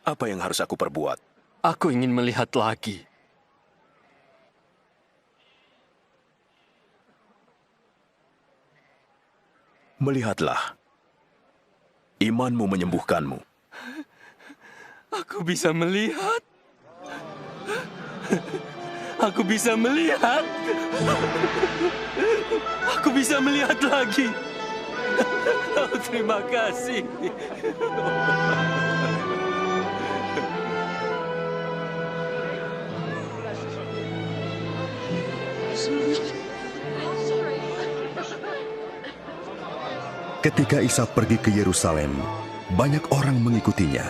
Apa yang harus aku perbuat? Aku ingin melihat lagi. Melihatlah. Imanmu menyembuhkanmu. Aku bisa melihat. Aku bisa melihat. Aku bisa melihat lagi. Oh, terima kasih. Ketika Isa pergi ke Yerusalem, banyak orang mengikutinya.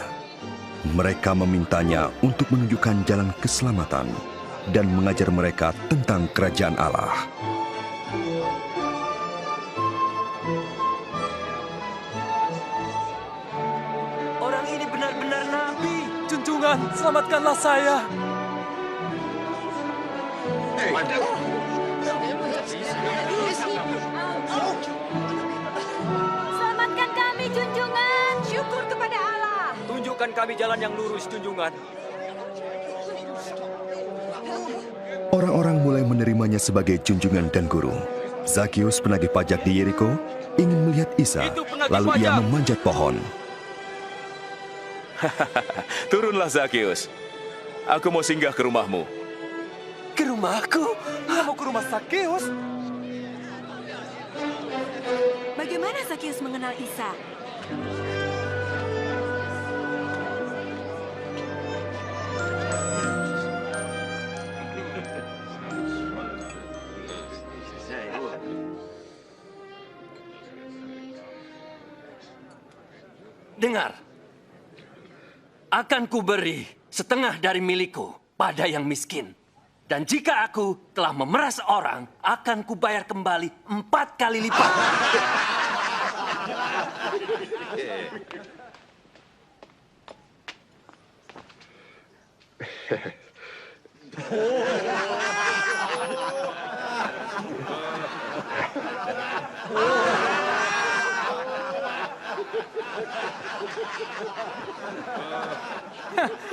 Mereka memintanya untuk menunjukkan jalan keselamatan dan mengajar mereka tentang kerajaan Allah. Orang ini benar-benar nabi. Junjungan, selamatkanlah saya. Selamatkan kami, junjungan. Syukur kepada Allah. Tunjukkan kami jalan yang lurus, junjungan. Orang-orang mulai menerimanya sebagai junjungan dan guru. Zakius, penagih pajak di Yeriko, ingin melihat Isa, lalu ia memanjat pohon. Turunlah, Zakius. Aku mau singgah ke rumahmu. Ke rumahku? Dia mau ke rumah Zakius? Bagaimana Zakius mengenal Isa? Dengar, akan kuberi setengah dari milikku pada yang miskin. Dan jika aku telah memeras orang, akan kubayar kembali 4 kali lipat.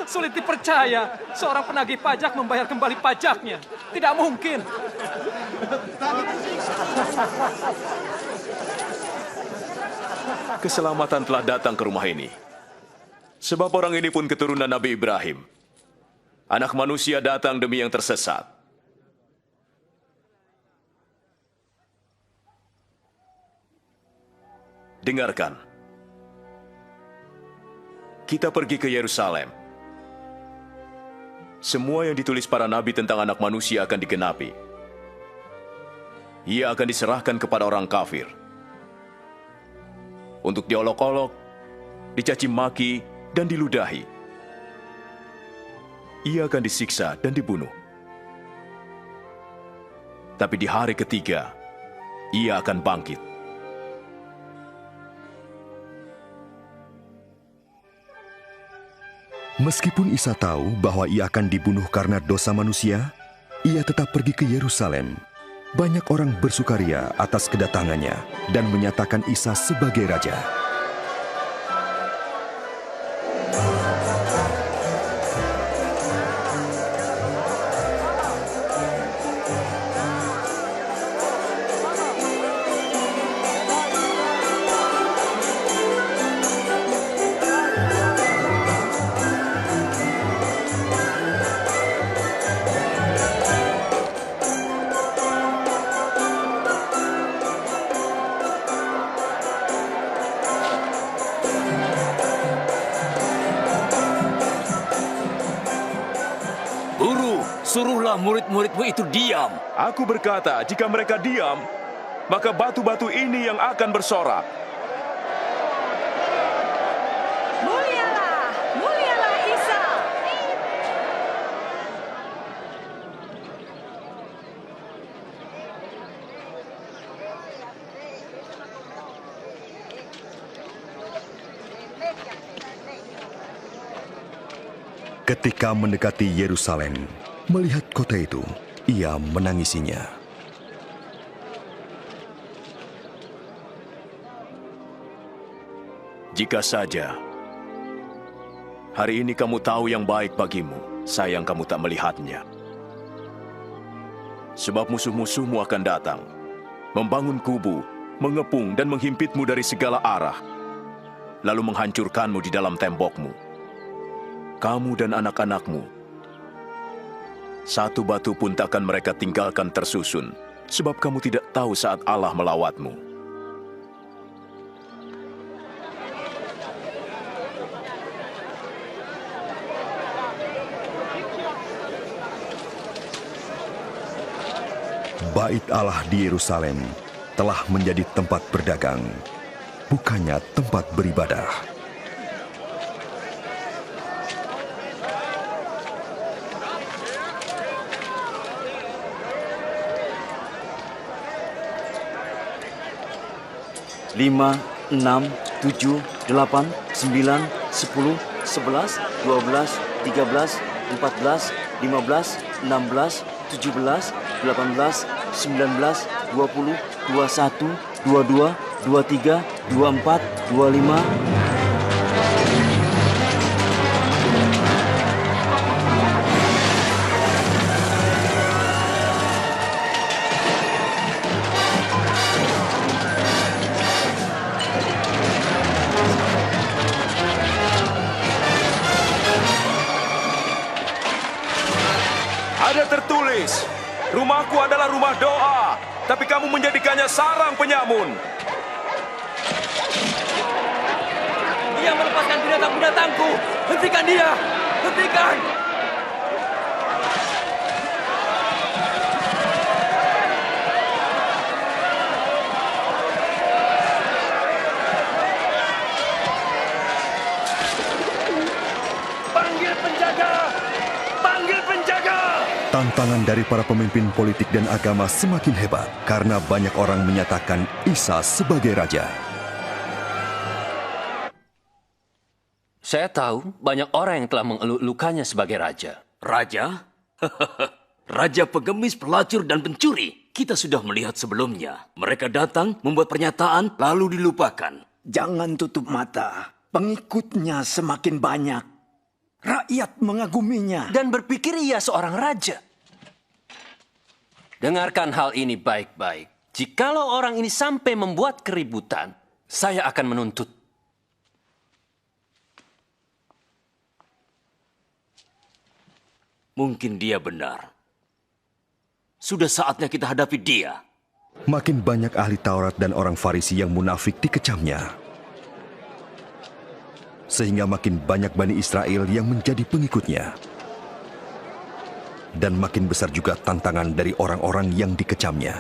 Sulit dipercaya, seorang penagih pajak membayar kembali pajaknya. Tidak mungkin. Keselamatan telah datang ke rumah ini. Sebab orang ini pun keturunan Nabi Ibrahim. Anak manusia datang demi yang tersesat. Dengarkan. Kita pergi ke Yerusalem. Semua yang ditulis para nabi tentang anak manusia akan digenapi. Ia akan diserahkan kepada orang kafir. Untuk diolok-olok, dicaci maki, dan diludahi. Ia akan disiksa dan dibunuh. Tapi di hari ketiga, ia akan bangkit. Meskipun Isa tahu bahwa ia akan dibunuh karena dosa manusia, ia tetap pergi ke Yerusalem. Banyak orang bersukaria atas kedatangannya dan menyatakan Isa sebagai raja. Suruhlah murid-muridmu itu diam. Aku berkata, jika mereka diam, maka batu-batu ini yang akan bersorak. Mulialah, mulialah Isa. Ketika mendekati Yerusalem, melihat kota itu, ia menangisinya. Jika saja hari ini kamu tahu yang baik bagimu, sayang kamu tak melihatnya. Sebab musuh-musuhmu akan datang, membangun kubu, mengepung dan menghimpitmu dari segala arah, lalu menghancurkanmu di dalam tembokmu. Kamu dan anak-anakmu, satu batu pun takkan mereka tinggalkan tersusun, sebab kamu tidak tahu saat Allah melawatmu. Bait Allah di Yerusalem telah menjadi tempat berdagang, bukannya tempat beribadah. Lima, 6, 7, 8, 9, 10, 11, 12, 13, 14, 15, 16, 17, 18, 19, 20, 21, 22, 23, 24, 25. Ada tertulis, rumahku adalah rumah doa, tapi kamu menjadikannya sarang penyamun. Dia melepaskan binatang-binatangku. Hentikan dia! Hentikan! Panggil penjaga! Panggil penjaga! Tantangan dari para pemimpin politik dan agama semakin hebat karena banyak orang menyatakan Isa sebagai raja. Saya tahu banyak orang yang telah mengeluk-elukannya sebagai raja. Raja? Raja pengemis, pelacur, dan pencuri. Kita sudah melihat sebelumnya. Mereka datang, membuat pernyataan, lalu dilupakan. Jangan tutup mata. pengikutnya semakin banyak. Rakyat mengaguminya. Dan berpikir ia seorang raja. Dengarkan hal ini baik-baik. Jikalau orang ini sampai membuat keributan, saya akan menuntut. Mungkin dia benar. Sudah saatnya kita hadapi dia. Makin banyak ahli Taurat dan orang Farisi yang munafik dikecamnya. Sehingga makin banyak Bani Israel yang menjadi pengikutnya. Dan makin besar juga tantangan dari orang-orang yang dikecamnya.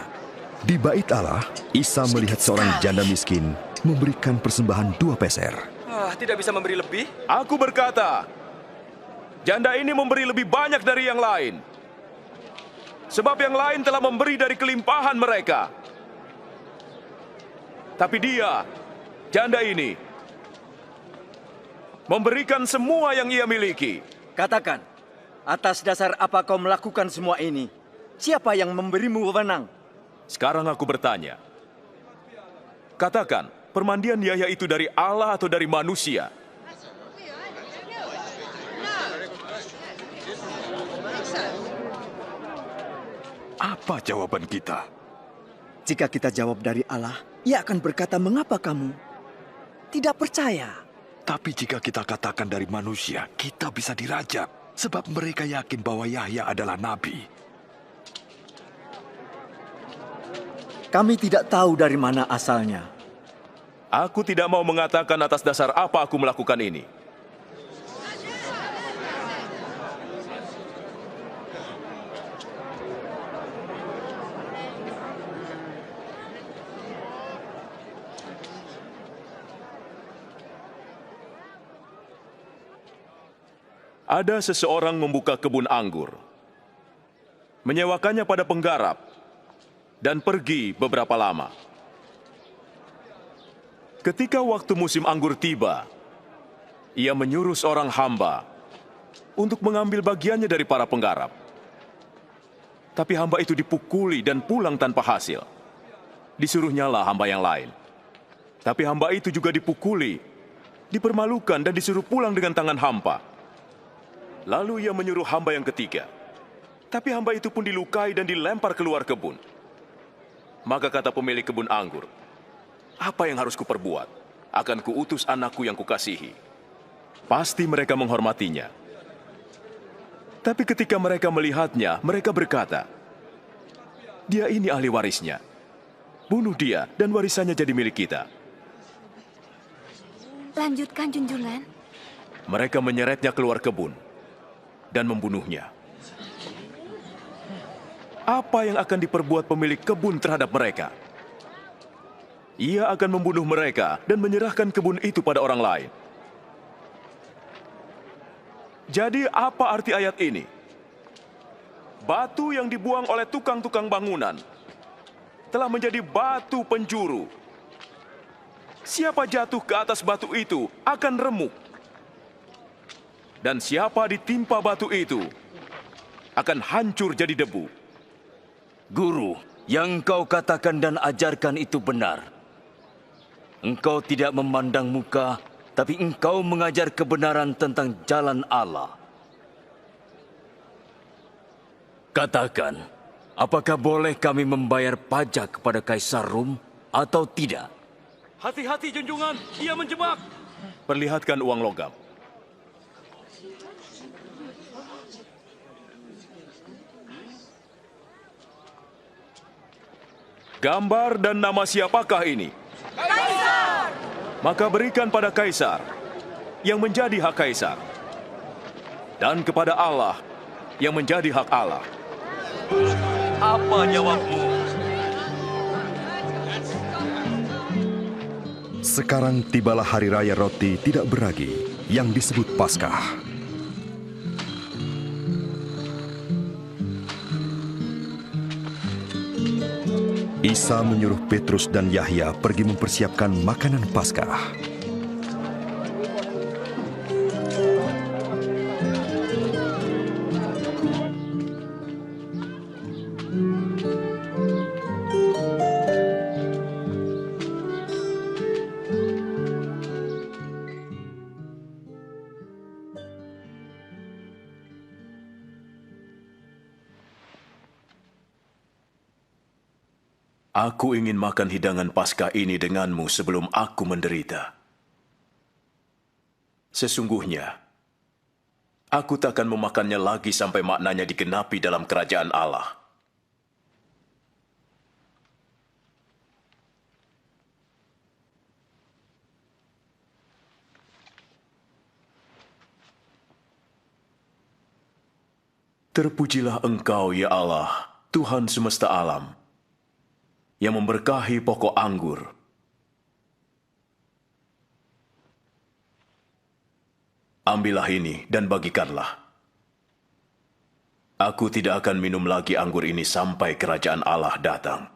Di bait Allah, Isa melihat seorang janda miskin memberikan persembahan 2 peser. Tidak bisa memberi lebih? Aku berkata, janda ini memberi lebih banyak dari yang lain. Sebab yang lain telah memberi dari kelimpahan mereka. Tapi dia, janda ini, memberikan semua yang ia miliki. Katakan, atas dasar apa kau melakukan semua ini? Siapa yang memberimu wewenang? Sekarang aku bertanya. Katakan, permandian Yahya itu dari Allah atau dari manusia? Apa jawaban kita? Jika kita jawab dari Allah, ia akan berkata, mengapa kamu tidak percaya? Tapi jika kita katakan dari manusia, kita bisa dirajam. Sebab mereka yakin bahwa Yahya adalah nabi. Kami tidak tahu dari mana asalnya. Aku tidak mau mengatakan atas dasar apa aku melakukan ini. Ada seseorang membuka kebun anggur, menyewakannya pada penggarap, dan pergi beberapa lama. Ketika waktu musim anggur tiba, ia menyuruh seorang hamba untuk mengambil bagiannya dari para penggarap. Tapi hamba itu dipukuli dan pulang tanpa hasil. Disuruhnyalah hamba yang lain. Tapi hamba itu juga dipukuli, dipermalukan dan disuruh pulang dengan tangan hampa. Lalu ia menyuruh hamba yang ketiga. Tapi hamba itu pun dilukai dan dilempar keluar kebun. Maka kata pemilik kebun anggur, apa yang harus kuperbuat? Akan kuutus anakku yang kukasihi. Pasti mereka menghormatinya. Tapi ketika mereka melihatnya, mereka berkata, dia ini ahli warisnya. Bunuh dia dan warisannya jadi milik kita. Lanjutkan, Junjungan. Mereka menyeretnya keluar kebun dan membunuhnya. Apa yang akan diperbuat pemilik kebun terhadap mereka? Ia akan membunuh mereka dan menyerahkan kebun itu pada orang lain. Jadi apa arti ayat ini? Batu yang dibuang oleh tukang-tukang bangunan telah menjadi batu penjuru. Siapa jatuh ke atas batu itu akan remuk. Dan siapa ditimpa batu itu akan hancur jadi debu. Guru, yang engkau katakan dan ajarkan itu benar. Engkau tidak memandang muka, tapi engkau mengajar kebenaran tentang jalan Allah. Katakan, apakah boleh kami membayar pajak kepada Kaisar Rum atau tidak? Hati-hati, junjungan, ia menjebak. Perlihatkan uang logam. Gambar dan nama siapakah ini? Kaisar! Maka berikan pada Kaisar yang menjadi hak Kaisar, dan kepada Allah yang menjadi hak Allah. Apa jawabmu? Sekarang tibalah hari raya roti tidak beragi yang disebut Paskah. Isa menyuruh Petrus dan Yahya pergi mempersiapkan makanan Paskah. Aku ingin makan hidangan Paskah ini denganmu sebelum aku menderita. Sesungguhnya, aku takkan memakannya lagi sampai maknanya digenapi dalam kerajaan Allah. Terpujilah Engkau, ya Allah, Tuhan semesta alam, yang memberkahi pokok anggur. Ambillah ini dan bagikanlah. Aku tidak akan minum lagi anggur ini sampai kerajaan Allah datang.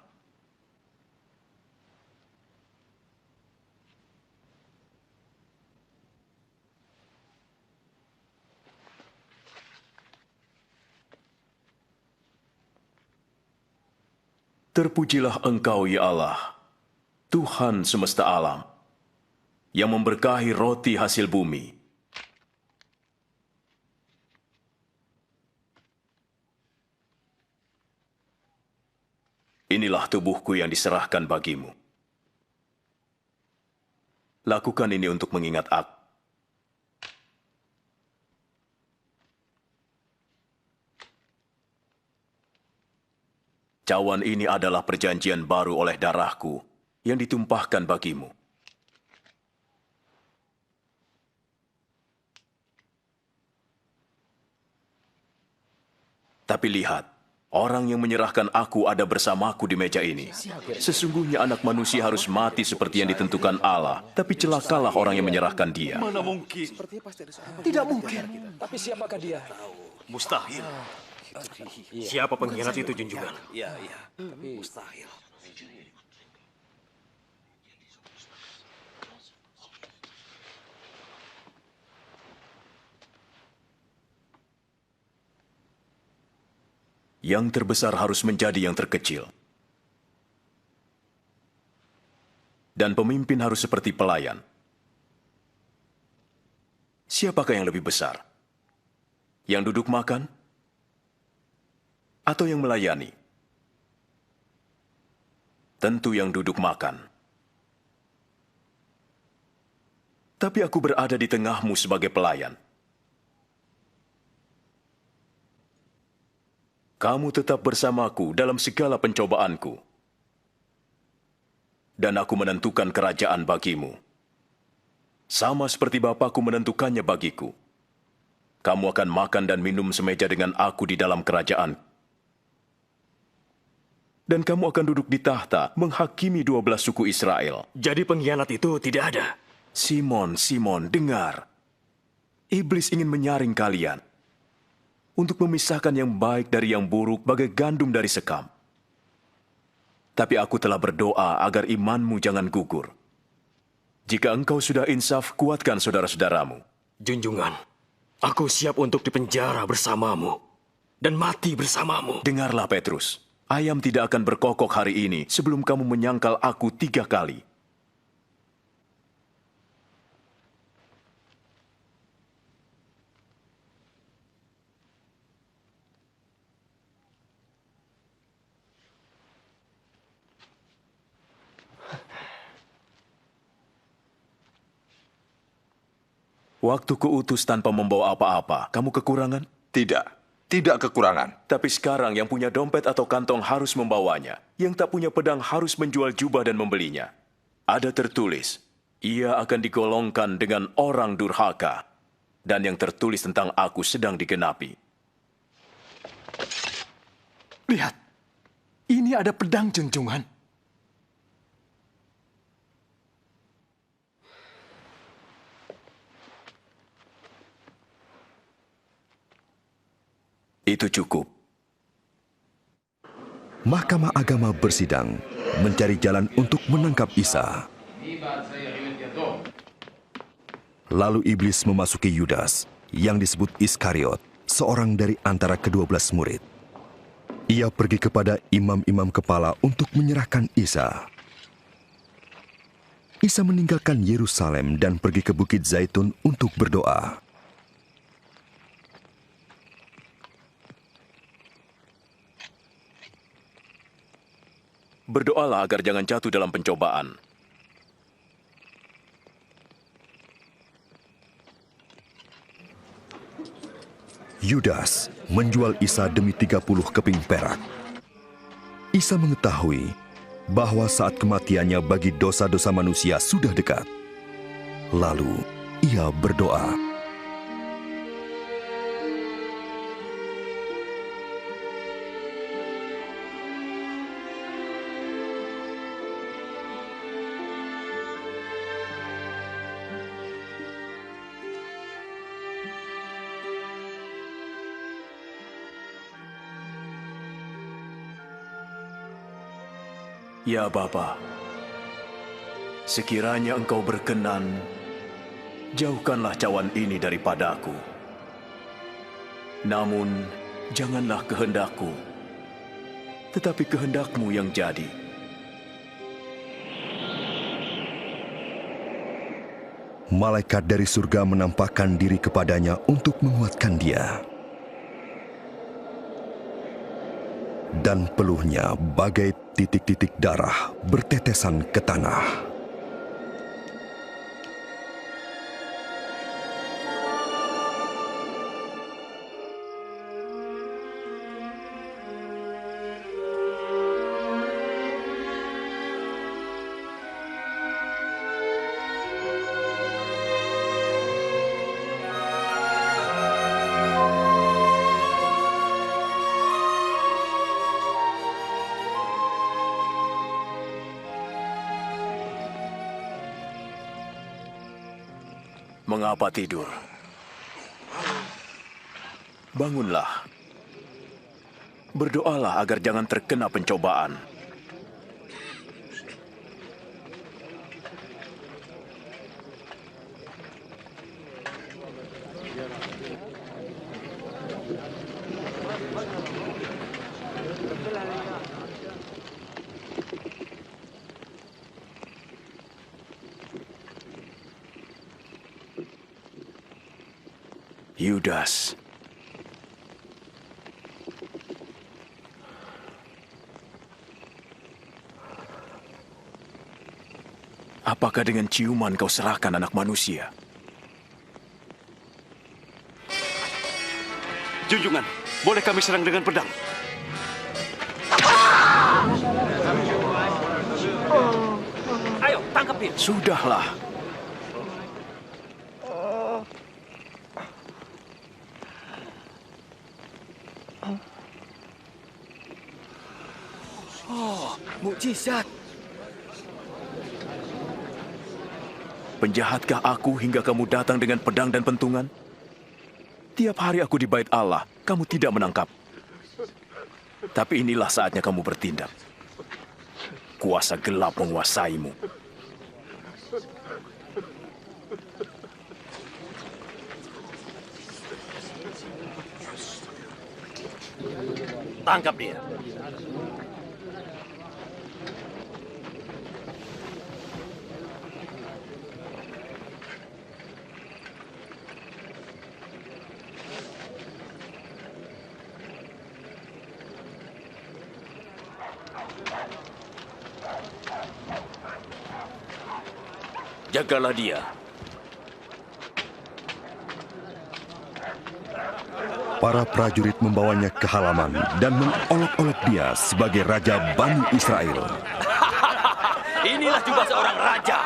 Terpujilah Engkau, ya Allah, Tuhan semesta alam, yang memberkahi roti hasil bumi. Inilah tubuhku yang diserahkan bagimu. Lakukan ini untuk mengingat aku. Cawan ini adalah perjanjian baru oleh darahku yang ditumpahkan bagimu. Tapi lihat, orang yang menyerahkan aku ada bersamaku di meja ini. Sesungguhnya anak manusia harus mati seperti yang ditentukan Allah, tapi celakalah orang yang menyerahkan dia. Mana mungkin? Tidak mungkin. Tapi siapakah dia? Mustahil. Siapa pengkhianat itu, junjungan? Iya. Tapi mustahil. Yang terbesar harus menjadi yang terkecil. Dan pemimpin harus seperti pelayan. Siapakah yang lebih besar? Yang duduk makan? Atau yang melayani? Tentu yang duduk makan. Tapi aku berada di tengahmu sebagai pelayan. Kamu tetap bersamaku dalam segala pencobaanku. Dan aku menentukan kerajaan bagimu. Sama seperti Bapakku menentukannya bagiku. Kamu akan makan dan minum semeja dengan aku di dalam kerajaan. Dan kamu akan duduk di tahta menghakimi 12 suku Israel. Jadi pengkhianat itu tidak ada. Simon, dengar. Iblis ingin menyaring kalian untuk memisahkan yang baik dari yang buruk bagai gandum dari sekam. Tapi aku telah berdoa agar imanmu jangan gugur. Jika engkau sudah insaf, kuatkan saudara-saudaramu. Junjungan, aku siap untuk dipenjara bersamamu dan mati bersamamu. Dengarlah Petrus, ayam tidak akan berkokok hari ini sebelum kamu menyangkal aku 3 kali. Waktu kuutus tanpa membawa apa-apa, kamu kekurangan? Tidak kekurangan. Tapi sekarang yang punya dompet atau kantong harus membawanya. Yang tak punya pedang harus menjual jubah dan membelinya. Ada tertulis, ia akan digolongkan dengan orang durhaka. Dan yang tertulis tentang aku sedang digenapi. Lihat, ini ada pedang, junjungan. Itu cukup. Mahkamah Agama bersidang, mencari jalan untuk menangkap Isa. Lalu iblis memasuki Yudas, yang disebut Iskariot, seorang dari antara ke-12 murid. Ia pergi kepada imam-imam kepala untuk menyerahkan Isa. Isa meninggalkan Yerusalem dan pergi ke Bukit Zaitun untuk berdoa. Berdoalah agar jangan jatuh dalam pencobaan. Yudas menjual Isa demi 30 keping perak. Isa mengetahui bahwa saat kematiannya bagi dosa-dosa manusia sudah dekat. Lalu ia berdoa, Ya Bapa, sekiranya Engkau berkenan, jauhkanlah cawan ini daripadaku. Namun, janganlah kehendakku, tetapi kehendak-Mu yang jadi. Malaikat dari surga menampakkan diri kepadanya untuk menguatkan dia. Dan peluhnya bagai titik-titik darah bertetesan ke tanah. Mengapa tidur? Bangunlah. Berdoalah agar jangan terkena pencobaan. Yudas. Apakah dengan ciuman kau serahkan anak manusia? Junjungan, boleh kami serang dengan pedang? Ayo, tangkap dia. Sudahlah. Oh, mukjizat. Penjahatkah aku hingga kamu datang dengan pedang dan pentungan? Tiap hari aku di bait Allah, kamu tidak menangkap. Tapi inilah saatnya kamu bertindak. Kuasa gelap menguasaimu. Tangkap dia. Jagalah dia. Para prajurit membawanya ke halaman dan mengolok-olok dia sebagai Raja Bani Israel. Inilah juga seorang raja.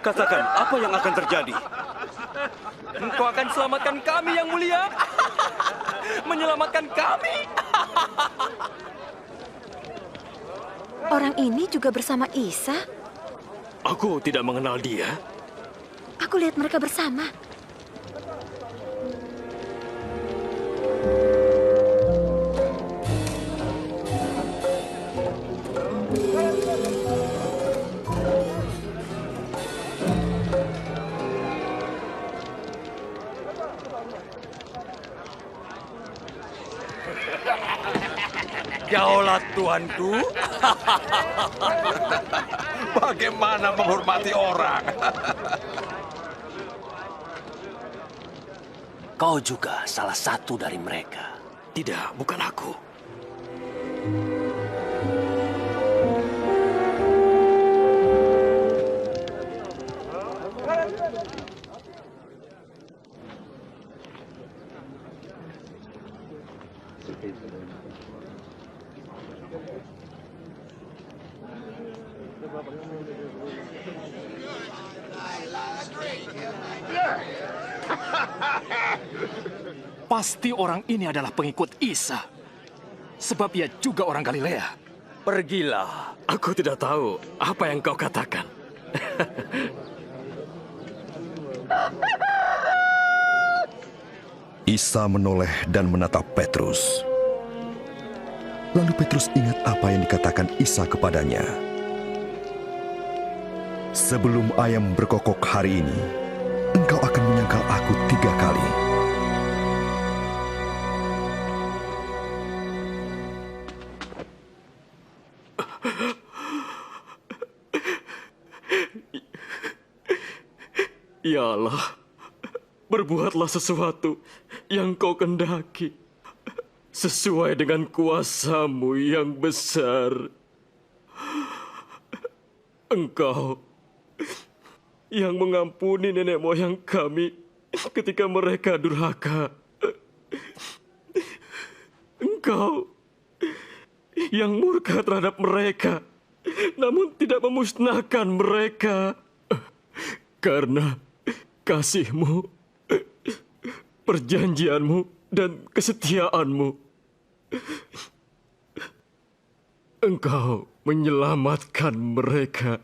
Katakan, apa yang akan terjadi? Engkau akan selamatkan kami yang mulia. Menyelamatkan kami. Orang ini juga bersama Isa? Aku tidak mengenal dia. Aku lihat mereka bersama. Kaulah tuanku. Bagaimana menghormati orang? Kau juga salah satu dari mereka. Tidak, bukan aku. Pasti orang ini adalah pengikut Isa. Sebab ia juga orang Galilea. Pergilah. Aku tidak tahu apa yang kau katakan. Isa menoleh dan menatap Petrus. Lalu Petrus ingat apa yang dikatakan Isa kepadanya. Sebelum ayam berkokok hari ini, engkau akan menyangkal aku 3 kali. Ya Allah, berbuatlah sesuatu yang kau kehendaki, sesuai dengan kuasa-Mu yang besar. Engkau yang mengampuni nenek moyang kami ketika mereka durhaka. Engkau yang murka terhadap mereka, namun tidak memusnahkan mereka. Karena kasih-Mu, perjanjian-Mu, dan kesetiaan-Mu, Engkau menyelamatkan mereka.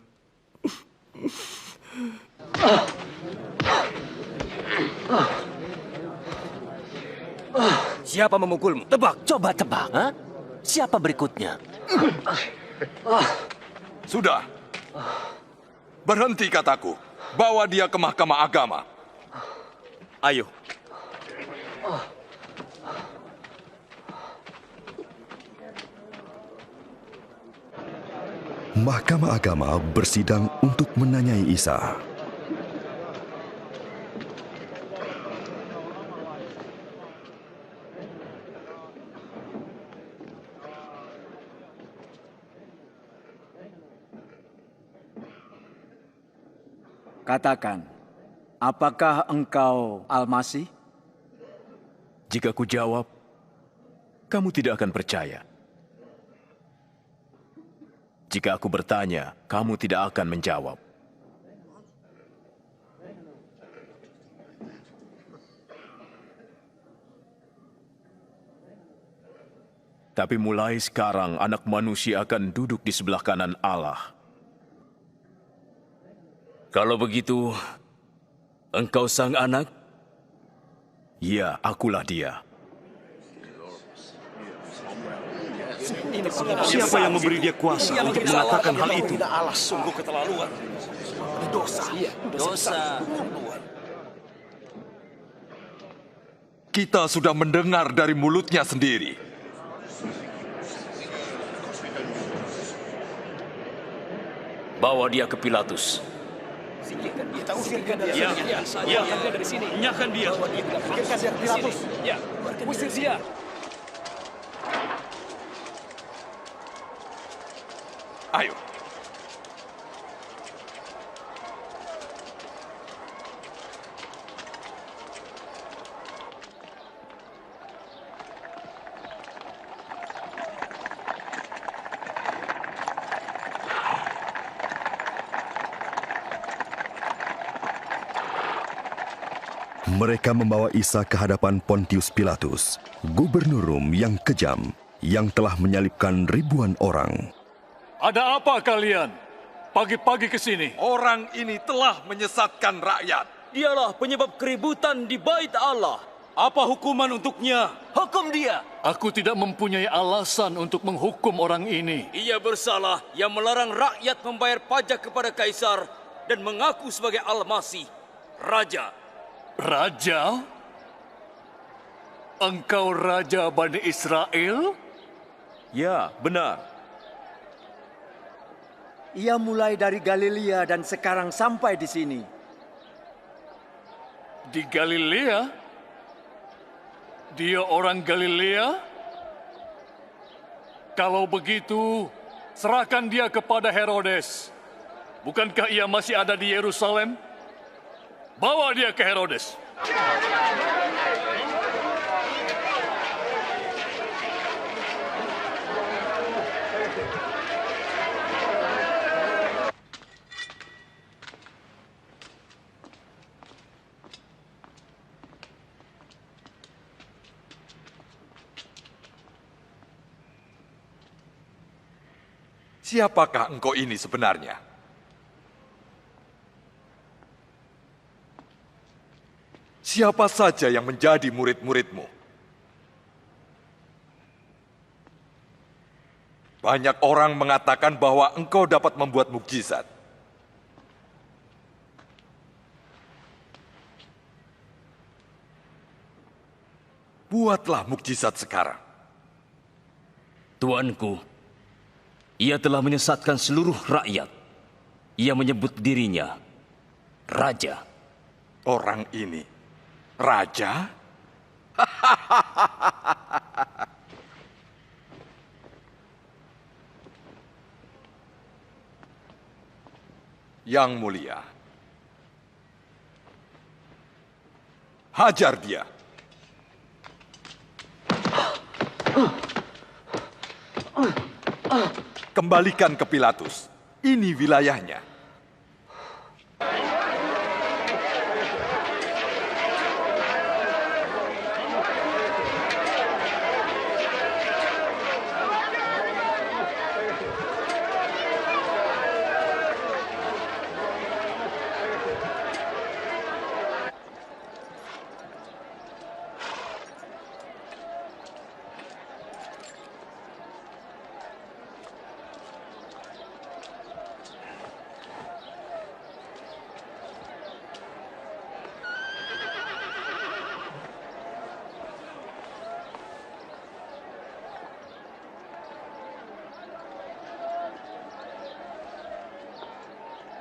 Siapa memukulmu? Tebak. Coba tebak. Ha? Siapa berikutnya? Sudah. Berhenti kataku. Bawa dia ke mahkamah agama. Ayo. Mahkamah agama bersidang untuk menanyai Isa. Katakan, apakah engkau Al-Masih? Jika ku jawab, kamu tidak akan percaya. Jika aku bertanya, kamu tidak akan menjawab. Tapi mulai sekarang anak manusia akan duduk di sebelah kanan Allah. Kalau begitu, engkau sang anak? Ya, akulah dia. Siapa yang memberi dia kuasa untuk mengatakan hal itu? Allah sungguh keterlaluan. Dosa. Kita sudah mendengar dari mulutnya sendiri. Bawa dia ke Pilatus. Kita usirkan dia. Ya, dari sini. Nyahkan dia. Usirkan dia Pilatus. Ya, usir dia. Ayo. Mereka membawa Isa ke hadapan Pontius Pilatus, gubernur Rom yang kejam, yang telah menyalibkan ribuan orang. Ada apa kalian? Pagi-pagi ke sini. Orang ini telah menyesatkan rakyat. Dialah penyebab keributan di bait Allah. Apa hukuman untuknya? Hukum dia. Aku tidak mempunyai alasan untuk menghukum orang ini. Ia bersalah yang melarang rakyat membayar pajak kepada Kaisar dan mengaku sebagai Al-Masih, Raja. Raja? Engkau Raja Bani Israel? Ya, benar. Ia mulai dari Galilea dan sekarang sampai di sini. Di Galilea? Dia orang Galilea? Kalau begitu, serahkan dia kepada Herodes. Bukankah ia masih ada di Yerusalem? Bawa dia ke Herodes. Siapakah engkau ini sebenarnya? Siapa saja yang menjadi murid-muridmu? Banyak orang mengatakan bahwa engkau dapat membuat mukjizat. Buatlah mukjizat sekarang. Tuanku, ia telah menyesatkan seluruh rakyat. Ia menyebut dirinya raja. Orang ini raja? Yang mulia, hajar dia. Kembalikan ke Pilatus. Ini wilayahnya.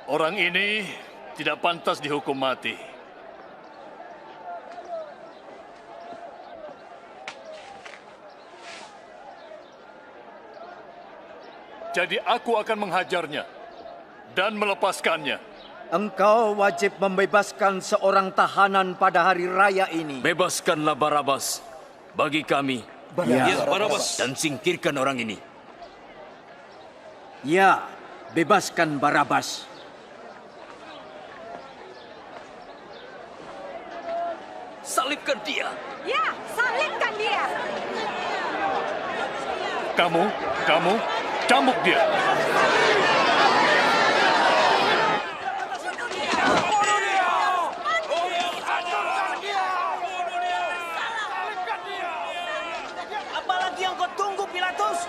Orang ini tidak pantas dihukum mati. Jadi aku akan menghajarnya dan melepaskannya. Engkau wajib membebaskan seorang tahanan pada hari raya ini. Bebaskanlah Barabas bagi kami. Ya, Barabas. Dan singkirkan orang ini. Ya, bebaskan Barabas. Salibkan dia. Ya, salibkan dia. Kamu, cambuk dia. Apalagi yang kau tunggu, Pilatus?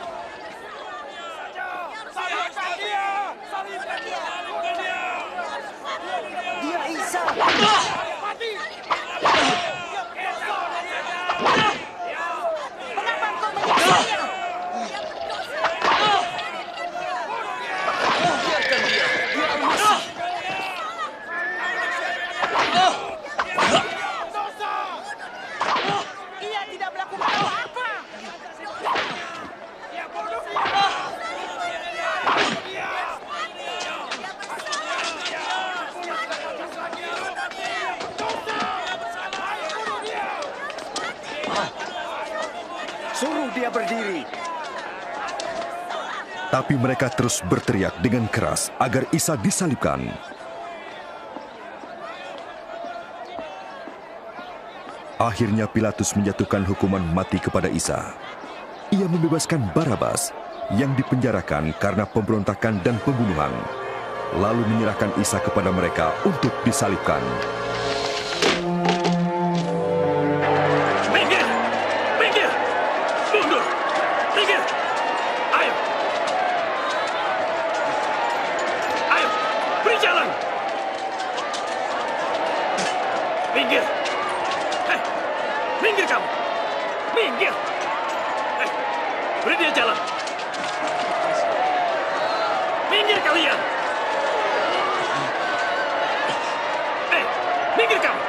Salibkan dia. Salibkan dia. Dia Isa. Mati. Ia tidak melakukan apa-apa. Suruh dia berdiri. Tapi mereka terus berteriak dengan keras agar Isa disalibkan. Akhirnya Pilatus menjatuhkan hukuman mati kepada Isa. Ia membebaskan Barabas yang dipenjarakan karena pemberontakan dan pembunuhan, lalu menyerahkan Isa kepada mereka untuk disalibkan. Minggir! Minggir! Mundur! Minggir! Ayo! Ayo! Beri jalan! Minggir! Hei! Minggir kamu! Minggir! Hei! Beri dia jalan! Minggir kalian! Hei! Minggir kamu!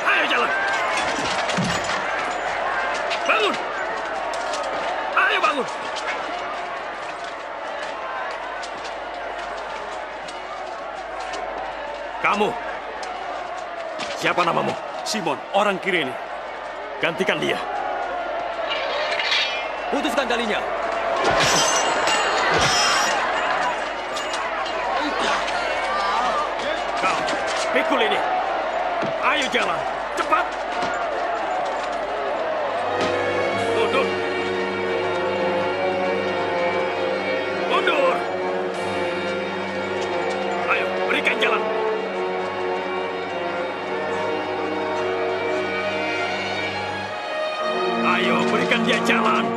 Ayo jalan! Bangun! Kamu. Siapa namamu? Simon, orang Kirene. Gantikan dia. Putuskan talinya. Kau, pikul ini. Ayo jalan, cepat. Mundur. Mundur. Ayo, berikan jalan. Ayo, berikan dia jalan.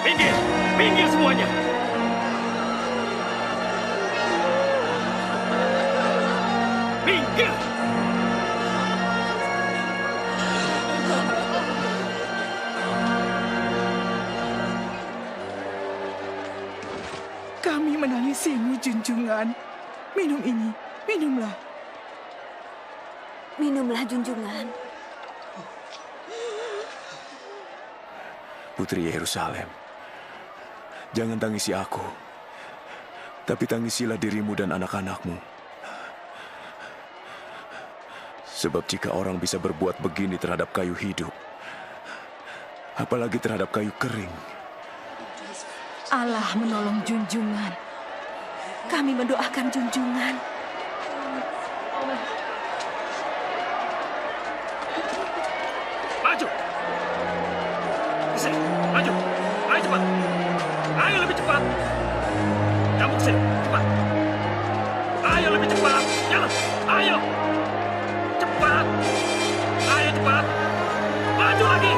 Pinggir, pinggir semuanya. Pinggir. Kami menangisimu, junjungan. Minum ini, minumlah. Minumlah, junjungan. Putri Yerusalem, jangan tangisi aku, tapi tangisilah dirimu dan anak-anakmu. Sebab jika orang bisa berbuat begini terhadap kayu hidup, apalagi terhadap kayu kering. Allah menolong junjungan. Kami mendoakan junjungan. Maju. Kesini, maju. Ayo cepat. Ayo lebih cepat. Kamu kesini, cepat. Ayo lebih cepat. Jalan. Ayo. Cepat. Ayo cepat. Maju lagi.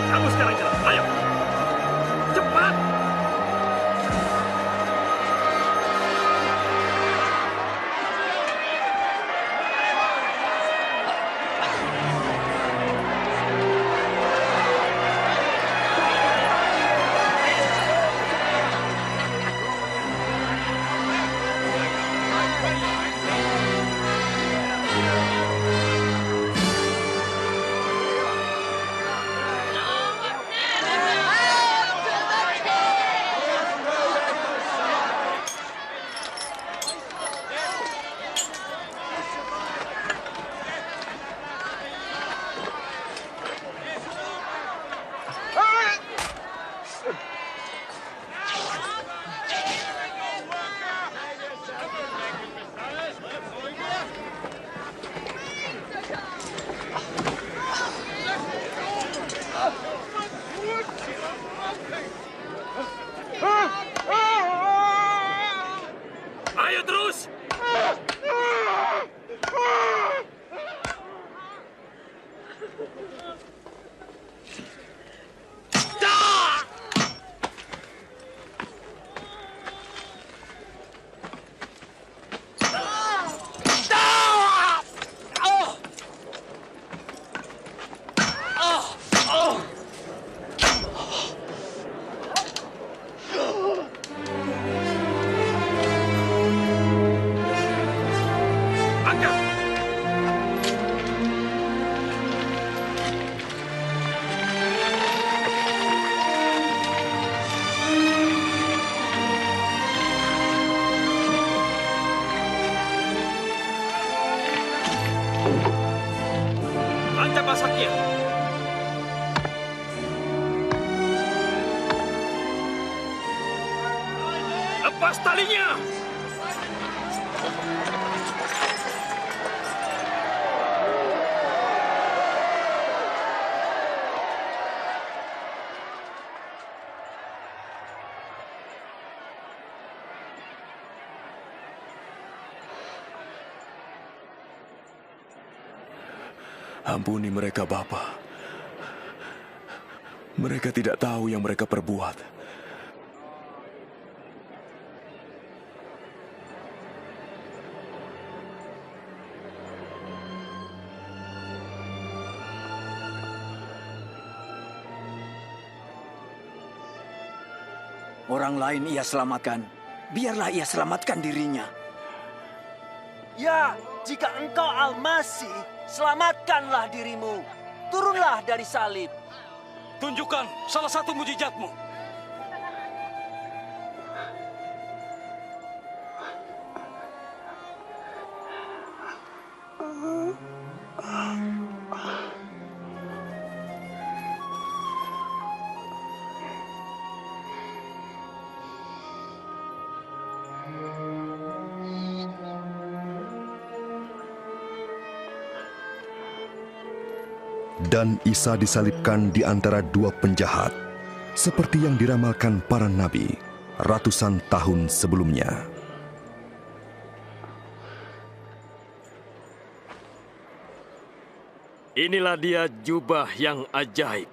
Kamu sekarang jalan. Ayo. Cepat. Ayo terus. Tancap masaknya. Lepas talinya. Ampuni mereka, Bapa. Mereka tidak tahu yang mereka perbuat. Orang lain ia selamatkan, biarlah ia selamatkan dirinya. Ya, jika engkau Al-Masih, selamatkanlah dirimu. Turunlah dari salib. Tunjukkan salah satu mujizatmu. Dan Isa disalibkan di antara dua penjahat, seperti yang diramalkan para nabi ratusan tahun sebelumnya. Inilah dia jubah yang ajaib.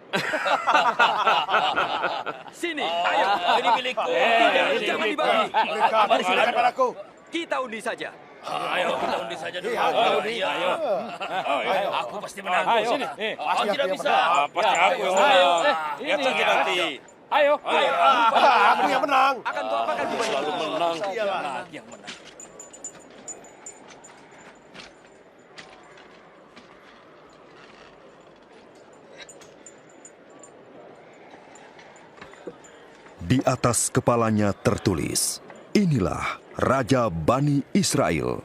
Sini, ayo. Ini milikku. Jangan dibagi. Mari silakan padaku. Kita undi saja. Ayo, kita undi saja dulu. Ayo. Aku pasti menang. Ayo. Sini. Aku tidak yang bisa. menang. Pasti aku yang Ayo. menang. Lihat saja nanti. Ayo. Aku yang menang. Akan kau apakan jubah itu? Selalu menang. Yang menang. Di atas kepalanya tertulis, "Inilah Raja Bani Israel."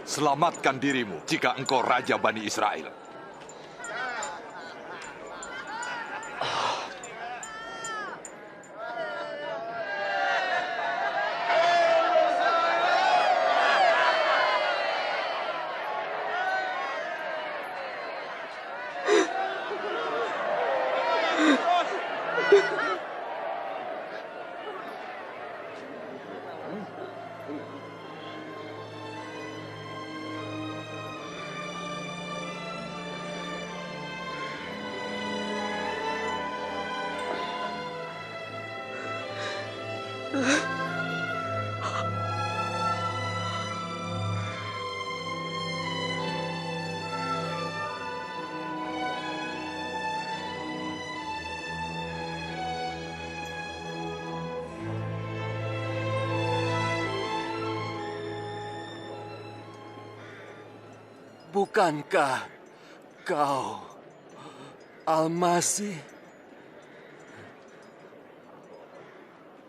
Selamatkan dirimu jika engkau Raja Bani Israel. Bukankah kau Al-Masih?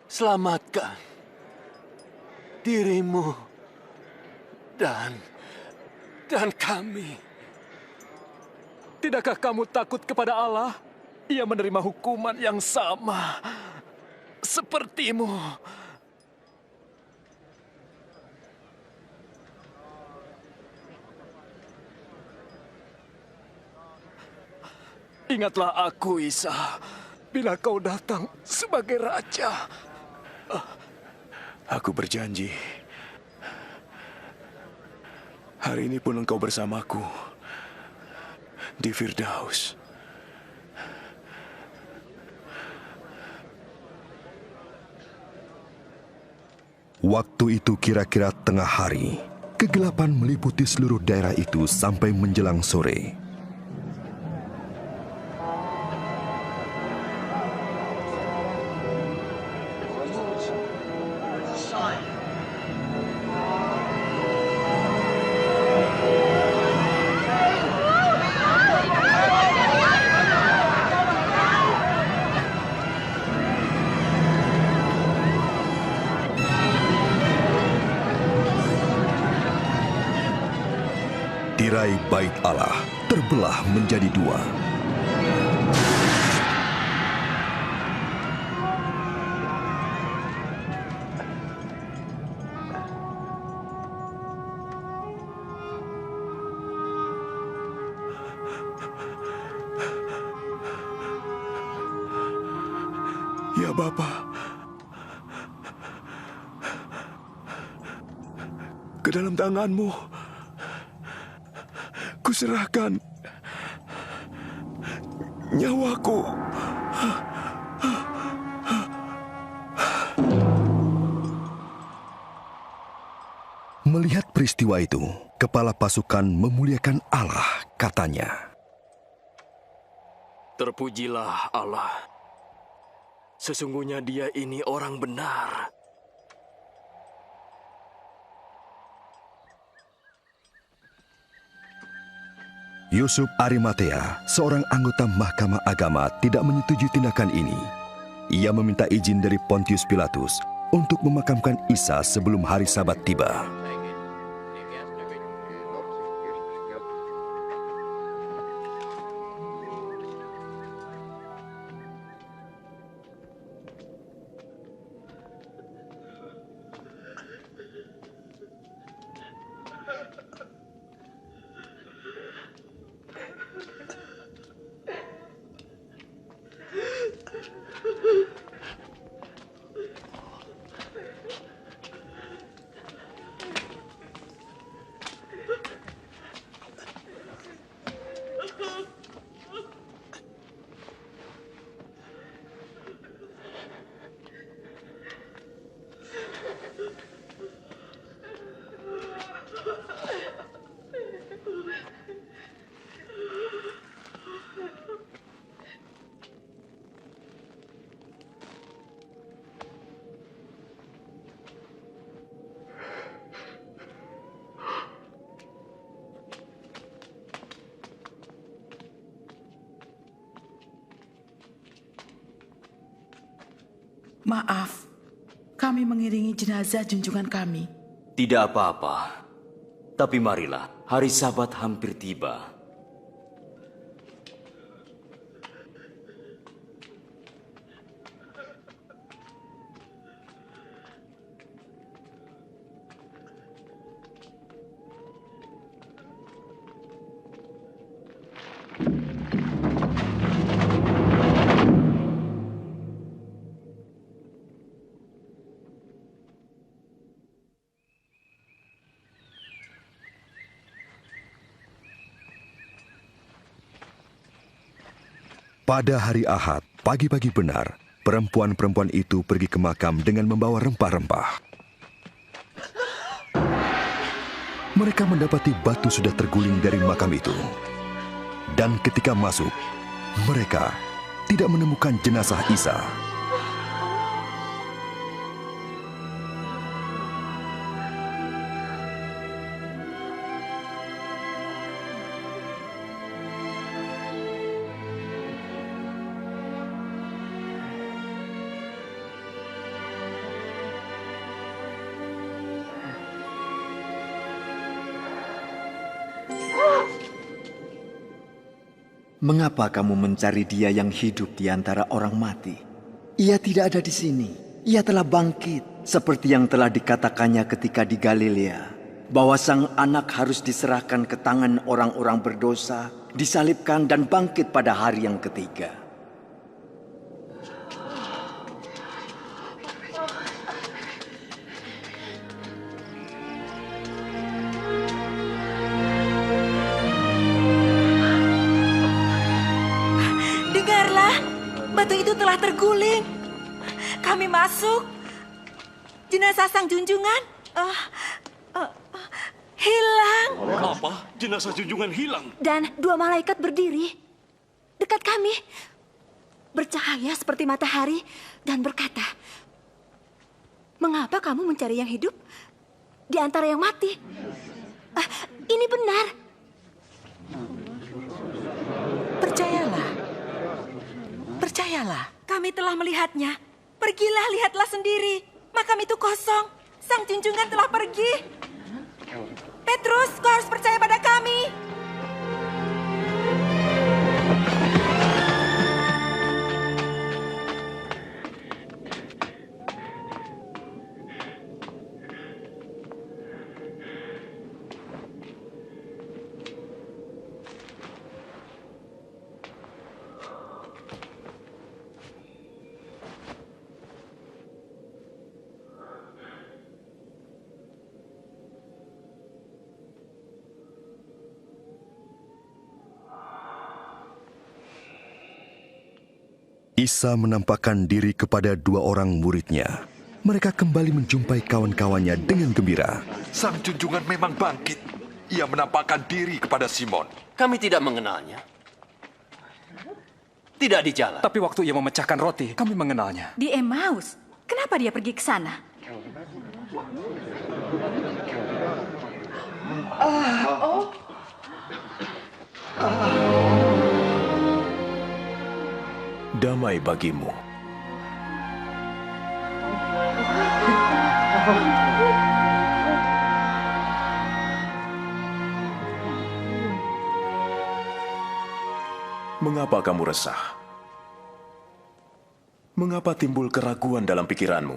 Selamatkan dirimu dan kami. Tidakkah kamu takut kepada Allah? Ia menerima hukuman yang sama sepertimu. Ingatlah aku, Isa, bila kau datang sebagai raja. Aku berjanji, hari ini pun engkau bersamaku di Firdaus. Waktu itu kira-kira tengah hari. Kegelapan meliputi seluruh daerah itu sampai menjelang sore. Tirai bait Allah terbelah menjadi dua. Ya Bapa, ke dalam tangan-Mu kuserahkan nyawaku. Melihat peristiwa itu, kepala pasukan memuliakan Allah, katanya. Terpujilah Allah. Sesungguhnya dia ini orang benar. Yusuf Arimatea, seorang anggota Mahkamah Agama, tidak menyetujui tindakan ini. Ia meminta izin dari Pontius Pilatus untuk memakamkan Isa sebelum hari Sabat tiba. Maaf, kami mengiringi jenazah junjungan kami. Tidak apa-apa. Tapi marilah, hari Sabat hampir tiba. Pada hari Ahad, pagi-pagi benar, perempuan-perempuan itu pergi ke makam dengan membawa rempah-rempah. Mereka mendapati batu sudah terguling dari makam itu. Dan ketika masuk, mereka tidak menemukan jenazah Isa. Mengapa kamu mencari dia yang hidup di antara orang mati? Ia tidak ada di sini. Ia telah bangkit, seperti yang telah dikatakannya ketika di Galilea, bahwa sang anak harus diserahkan ke tangan orang-orang berdosa, disalibkan dan bangkit pada hari yang ketiga. Batu itu telah terguling. Kami masuk. Jenazah sang junjungan hilang. Apa? Jenazah junjungan hilang? Dan 2 malaikat berdiri dekat kami, bercahaya seperti matahari dan berkata, "Mengapa kamu mencari yang hidup di antara yang mati? Ini benar." Percayalah, kami telah melihatnya. Pergilah, lihatlah sendiri. Makam itu kosong. Sang junjungan telah pergi. Petrus, kau harus percaya pada kami. Isa menampakkan diri kepada 2 orang muridnya. mereka kembali menjumpai kawan-kawannya dengan gembira. Sang junjungan memang bangkit. Ia menampakkan diri kepada Simon. Kami tidak mengenalnya. Tidak di jalan. Tapi waktu ia memecahkan roti, kami mengenalnya. Di Emmaus. Kenapa dia pergi ke sana? Damai bagimu. Mengapa kamu resah? Mengapa timbul keraguan dalam pikiranmu?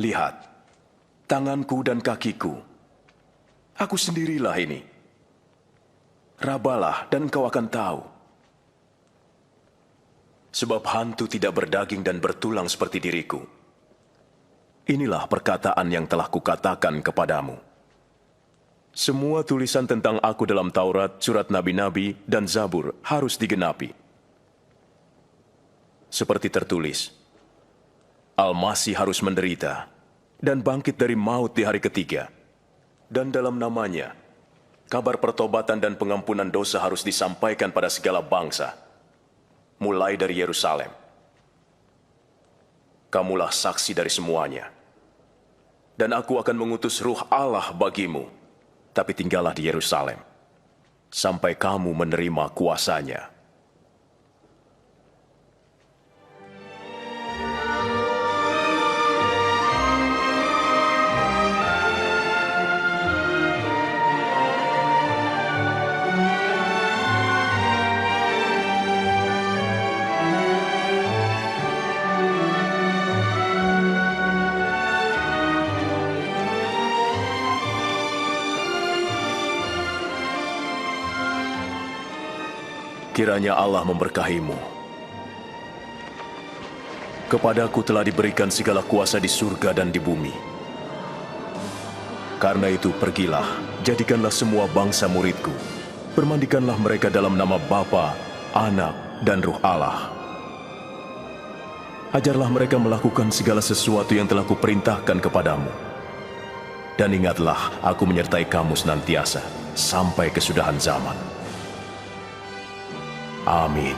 Lihat, tanganku dan kakiku. Aku sendirilah ini. Rabalah dan engkau akan tahu. Sebab hantu tidak berdaging dan bertulang seperti diriku. Inilah perkataan yang telah kukatakan kepadamu. Semua tulisan tentang aku dalam Taurat, surat nabi-nabi, dan Zabur harus digenapi. Seperti tertulis, Al-Masih harus menderita dan bangkit dari maut di hari ketiga. Dan dalam namanya, kabar pertobatan dan pengampunan dosa harus disampaikan pada segala bangsa, mulai dari Yerusalem. Kamulah saksi dari semuanya. Dan aku akan mengutus Ruh Allah bagimu, tapi tinggallah di Yerusalem, sampai kamu menerima kuasanya. Kiranya Allah memberkahimu. Kepadaku telah diberikan segala kuasa di surga dan di bumi. Karena itu pergilah, jadikanlah semua bangsa muridku. Permandikanlah mereka dalam nama Bapa, Anak, dan Ruh Allah. Ajarlah mereka melakukan segala sesuatu yang telah kuperintahkan kepadamu. Dan ingatlah, aku menyertai kamu senantiasa, sampai kesudahan zaman. Amin.